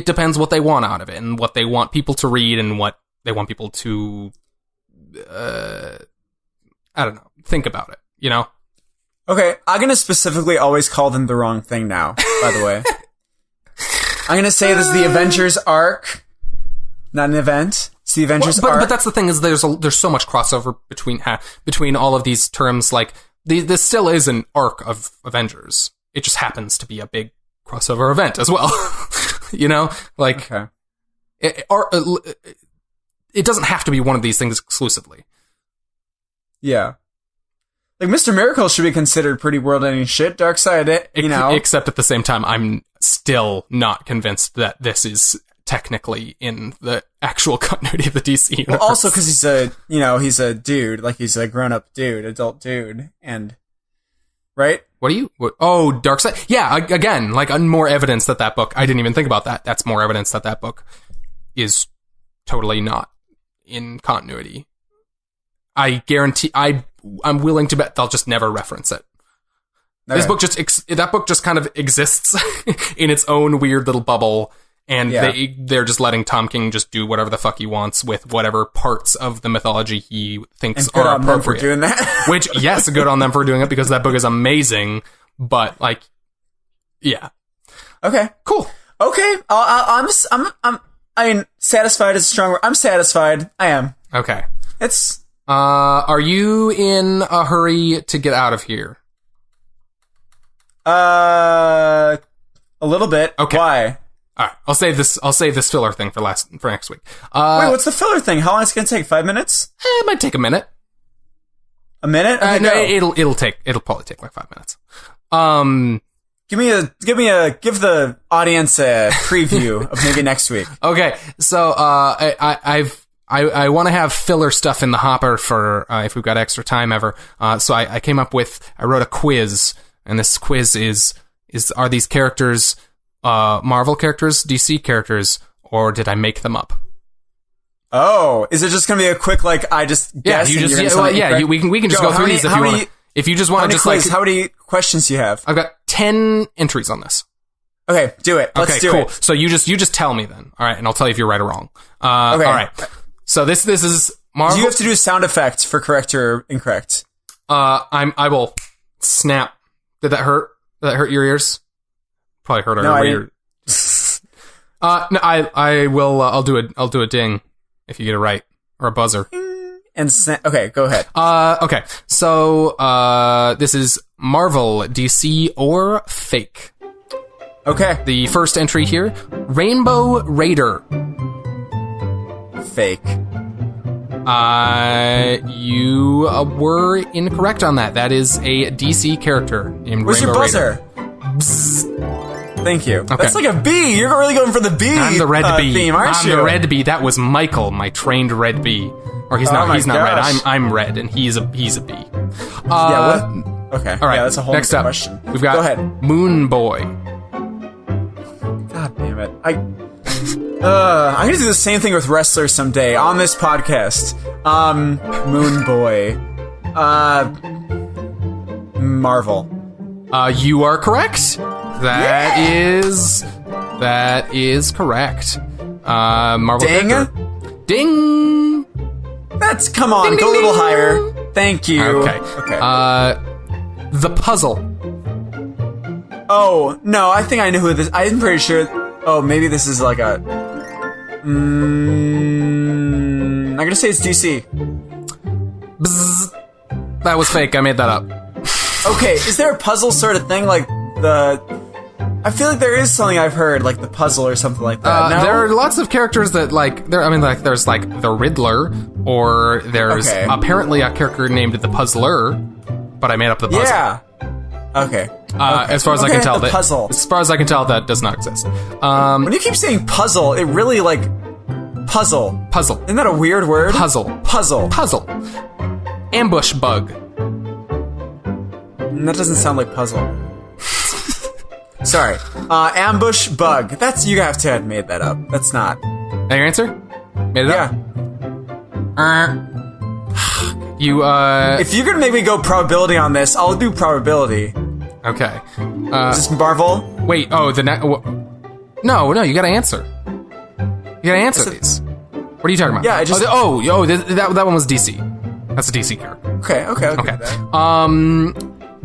depends what they want out of it and what they want people to read and what they want people to, I don't know, think about it, Okay, I'm going to specifically always call them the wrong thing now, by the way. I'm going to say this is the Avengers arc, not an event. It's the Avengers arc. But that's the thing is there's so much crossover between all of these terms. Like, this still is an arc of Avengers. It just happens to be a big crossover event as well. Okay. It doesn't have to be one of these things exclusively. Yeah. Like, Mr. Miracle should be considered pretty world-ending shit. Darkseid, Except at the same time, I'm still not convinced that this is technically in the actual continuity of the DC universe. Well, also because he's a dude. Like, he's a grown-up dude, adult dude. And, right? Darkseid? Yeah, again, more evidence that book, I didn't even think about that. That's more evidence that book is totally not in continuity. I guarantee, I'm willing to bet they'll just never reference it. Okay. That book just kind of exists in its own weird little bubble, and they're just letting Tom King just do whatever the fuck he wants with whatever parts of the mythology he thinks are appropriate. Good on them for doing that. Which, yes, good on them for doing it because that book is amazing, but yeah. Okay, cool. Okay, I mean, satisfied is a strong word. I'm satisfied. I am. Okay. It's. Are you in a hurry to get out of here? A little bit. Okay. Why? All right. I'll save this filler thing for next week. Wait, what's the filler thing? How long is it gonna take? 5 minutes? It might take a minute. A minute? Okay, no, it'll probably take 5 minutes. Give the audience a preview of maybe next week. Okay. So, I want to have filler stuff in the hopper for if we've got extra time ever. So I wrote a quiz, and this quiz is are these characters Marvel characters, DC characters, or did I make them up? Oh, is it just gonna be a quick I just guess? We can just go through these if you want. If you just want to just how many questions do you have? I've got 10 entries on this. Okay, do it. Let's do it. So you just tell me then. All right, and I'll tell you if you're right or wrong. Okay. All right. So this is Marvel. Do you have to do sound effects for correct or incorrect? I will snap. Did that hurt? Did that hurt your ears? Probably hurt our ears. No, I will. I'll do a ding if you get it right, or a buzzer. And okay, go ahead. Okay. So this is Marvel, DC, or fake. Okay. The first entry here, Rainbow Raider. Fake. You were incorrect on that. That is a DC character named Where's Rainbow your buzzer? Raider. Thank you. Okay. That's like a bee. You're really going for the bee. I'm the red bee. Theme, aren't you? I'm the red bee. That was Michael, my trained red bee. Or he's not. He's not red. I'm red, and he's a bee. Okay. All right. Yeah, that's a whole next up, question. We've got Go ahead. Moon Boy. God damn it! I'm gonna do the same thing with wrestlers someday on this podcast. Moon Boy. Marvel. You are correct. That is correct. Marvel Ding. character. Ding. Come on, ding, go a little ding. higher. Thank you. Okay. The Puzzle. Oh, no, I think I know who this... I'm pretty sure... Oh, maybe this is like a... I'm gonna say it's DC. Bzz. That was fake. I made that up. Okay, is there a puzzle sort of thing like the... I feel like there is something I've heard, like the puzzle or something like that. No? There are lots of characters that, like, there's, like, the Riddler, or there's apparently a character named the Puzzler, but I made up the puzzle. Yeah. Okay. As far as I can tell, puzzle. As far as I can tell, that does not exist. When you keep saying puzzle, it really, like, puzzle. Puzzle. Isn't that a weird word? Puzzle. Puzzle. Puzzle. Ambush bug. That doesn't sound like puzzle. Sorry. Ambush bug. That's, you have to have made that up. That's not. That your answer? Made it up? If you're gonna make me go probability on this, I'll do probability. Okay. Is this Marvel? Wait, no, you gotta answer. You gotta answer these. What are you talking about? Yeah, I just... that one was DC. That's a DC character. Okay.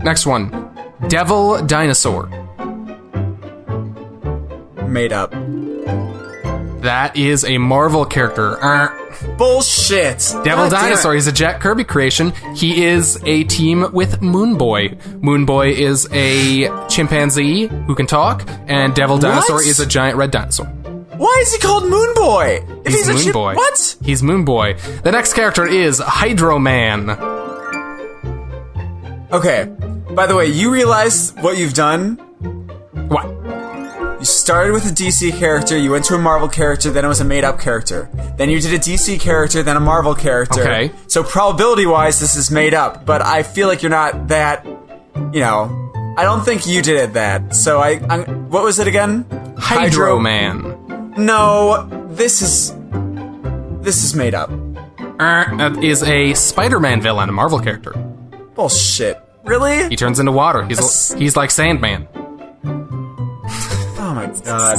Next one. Devil Dinosaur. Made up. That is a Marvel character. Bullshit. Devil Dinosaur. He's a Jack Kirby creation. He is a team with Moon Boy. Moon Boy is a chimpanzee who can talk, and Devil Dinosaur is a giant red dinosaur. Why is he called Moon Boy? If he's Moon Boy. What? He's Moon Boy. The next character is Hydro Man. Okay. By the way, you realize what you've done? What? You started with a DC character, you went to a Marvel character, then it was a made-up character. Then you did a DC character, then a Marvel character. Okay. So probability-wise, this is made up, but I feel like you're not that, I don't think you did that. So what was it again? Hydro Man. No, this is made up. That is a Spider-Man villain, a Marvel character. Bullshit. Really? He turns into water. He's like Sandman. Oh my god.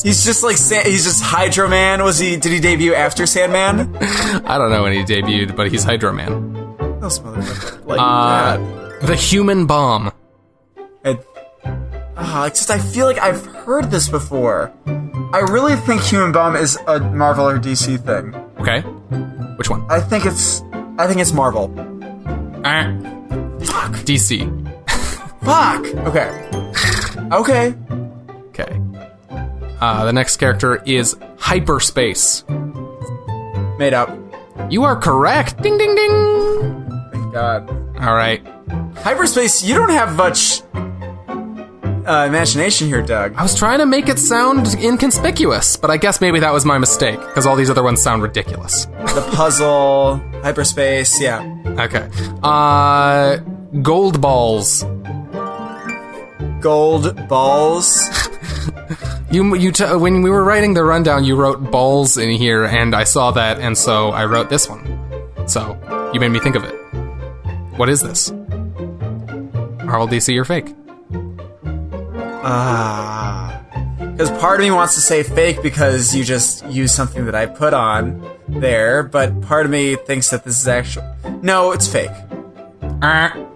He's just Hydro Man. Did he debut after Sandman? I don't know when he debuted, but he's Hydro Man. Those motherfuckers. Like the Human Bomb. I feel like I've heard this before. I really think Human Bomb is a Marvel or DC thing. Okay. Which one? I think it's Marvel. Fuck. DC. Fuck. Okay. The next character is Hyperspace. Made up. You are correct. Ding, ding, ding. Thank God. All right. Hyperspace, you don't have much imagination here, Doug. I was trying to make it sound inconspicuous, but I guess maybe that was my mistake, because all these other ones sound ridiculous. The puzzle, Hyperspace, yeah. Okay. Gold Balls. Gold Balls? When we were writing the rundown, you wrote balls in here, and I saw that, and so I wrote this one. So, you made me think of it. What is this? Marvel, DC, or fake? Because part of me wants to say fake because you just used something that I put on there, but part of me thinks that this is actual. No, it's fake.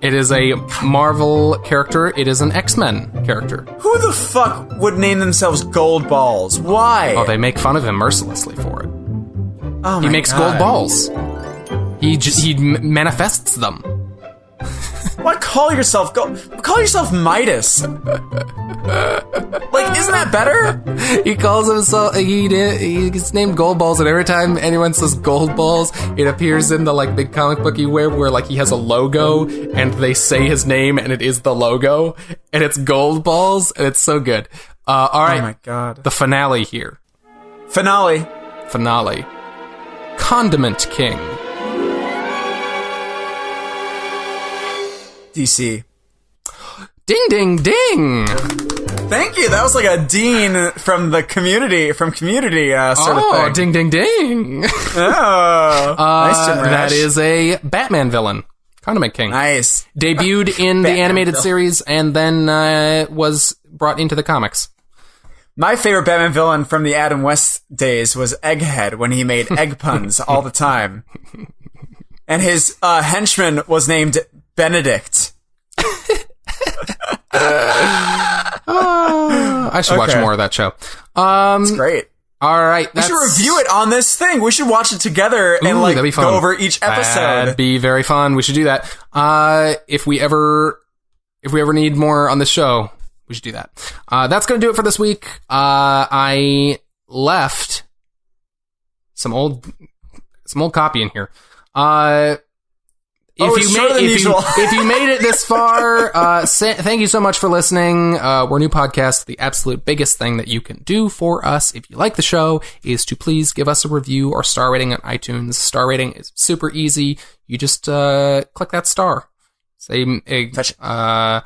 It is a Marvel character. It is an X-Men character. Who the fuck would name themselves Gold Balls? Why? Oh, they make fun of him mercilessly for it. Oh my He makes God. gold balls. He manifests them. What? Call yourself Midas. Like, isn't that better? He calls himself. He's named Gold Balls, and every time anyone says Gold Balls, it appears in the big comic book you wear, where he has a logo, and they say his name, and it is the logo, and it's Gold Balls, and it's so good. All right. Oh my God. The finale here. Finale. Condiment King. DC. Ding, ding, ding! Thank you. That was like a dean from the community, sort of thing. Ding, ding, ding! Oh, nice, Jim Rash. That is a Batman villain. Condiment King. Nice. Debuted in the animated series and then was brought into the comics. My favorite Batman villain from the Adam West days was Egghead when he made egg puns all the time. And his henchman was named Benedict. I should watch more of that show. It's great. All right. We should review it on this thing. We should watch it together and that'd be fun. go over each episode. That'd be very fun. We should do that. If we ever need more on the show, do that. That's going to do it for this week. I left some old copy in here. If you made it this far, thank you so much for listening. We're a new podcast. The absolute biggest thing that you can do for us, if you like the show, is to please give us a review or star rating on iTunes. Star rating is super easy. You just click that star. Say, in the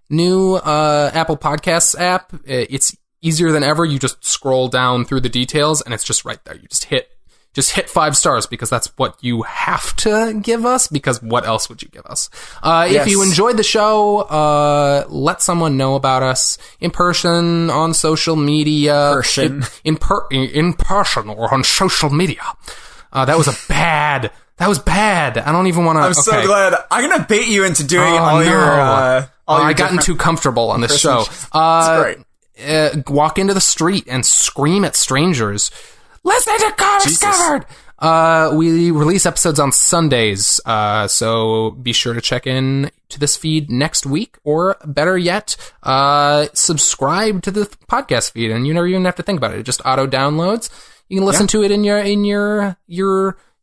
new Apple Podcasts app, it's easier than ever. You just scroll down through the details, and it's just right there. You just hit 5 stars, because that's what you have to give us, because what else would you give us? If you enjoyed the show, let someone know about us in person, on social media. In person or on social media. That was bad. I don't even want to. I'm so glad. I'm going to bait you into doing I gotten too comfortable on this show. That's great. Walk into the street and scream at strangers. Listen to Comics Covered! We release episodes on Sundays, so be sure to check in to this feed next week, or better yet, subscribe to the podcast feed, and you never even have to think about it. It just auto downloads. You can listen to it in your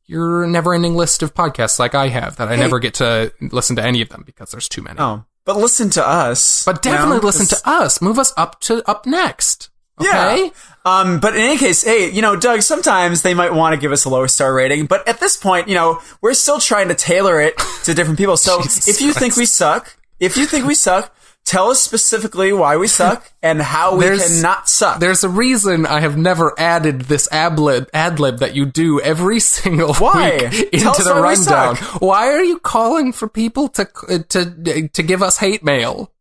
never-ending list of podcasts, like I have, that I never get to listen to any of them because there's too many. Oh, but listen to us. But definitely listen to us. Move us up next. Okay. Yeah. But in any case, hey, Doug, sometimes they might want to give us a lower star rating, but at this point, we're still trying to tailor it to different people. So if you think we suck, tell us specifically why we suck and how we can not suck. There's a reason I have never added this ad-lib that you do every single week into the rundown. Why are you calling for people to give us hate mail?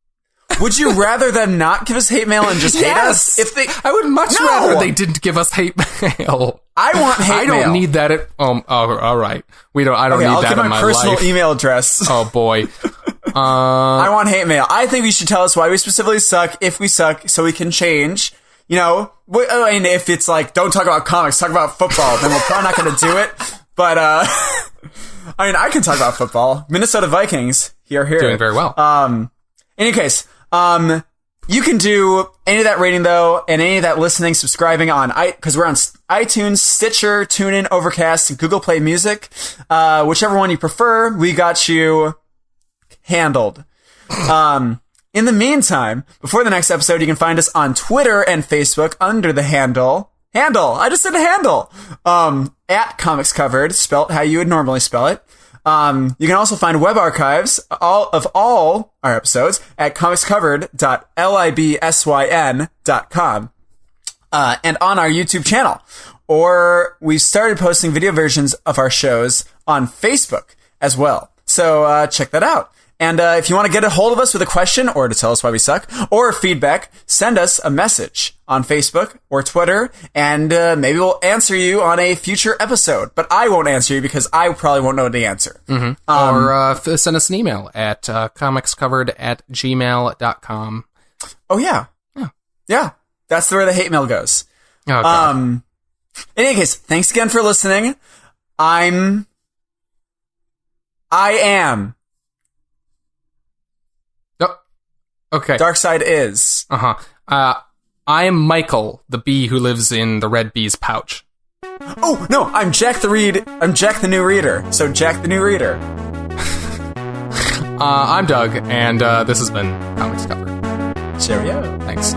Would you rather them not give us hate mail and just hate us? I would much rather they didn't give us hate mail. I want hate mail. I don't need that. All right. I don't need that in my life. I'll give my personal email address. Oh boy. I want hate mail. I think you should tell us why we specifically suck, if we suck, so we can change. And if it's like, don't talk about comics, talk about football, then we're probably not going to do it. But, I can talk about football. Minnesota Vikings, here. Doing very well. In any case, you can do any of that rating, though, and any of that listening, subscribing because we're on iTunes, Stitcher, TuneIn, Overcast, and Google Play Music. Whichever one you prefer, we got you handled. In the meantime, before the next episode, you can find us on Twitter and Facebook under the handle, I just said handle, at Comics Covered, spelt how you would normally spell it. You can also find web archives of all our episodes at comicscovered.libsyn.com, and on our YouTube channel. Or we've started posting video versions of our shows on Facebook as well. So check that out. And if you want to get a hold of us with a question or to tell us why we suck or feedback, send us a message on Facebook or Twitter, and maybe we'll answer you on a future episode. But I won't answer you because I probably won't know the answer. Mm-hmm. Or send us an email at comicscovered@gmail.com. Oh, yeah. Yeah. That's where the hate mail goes. Oh, God. In any case, thanks again for listening. I am... Okay. Darkseid is. I am Michael, the bee who lives in the red bee's pouch. Oh, no, I'm Jack the New Reader. So Jack the New Reader. I'm Doug, and this has been Comics Covered. Cheerio. Thanks.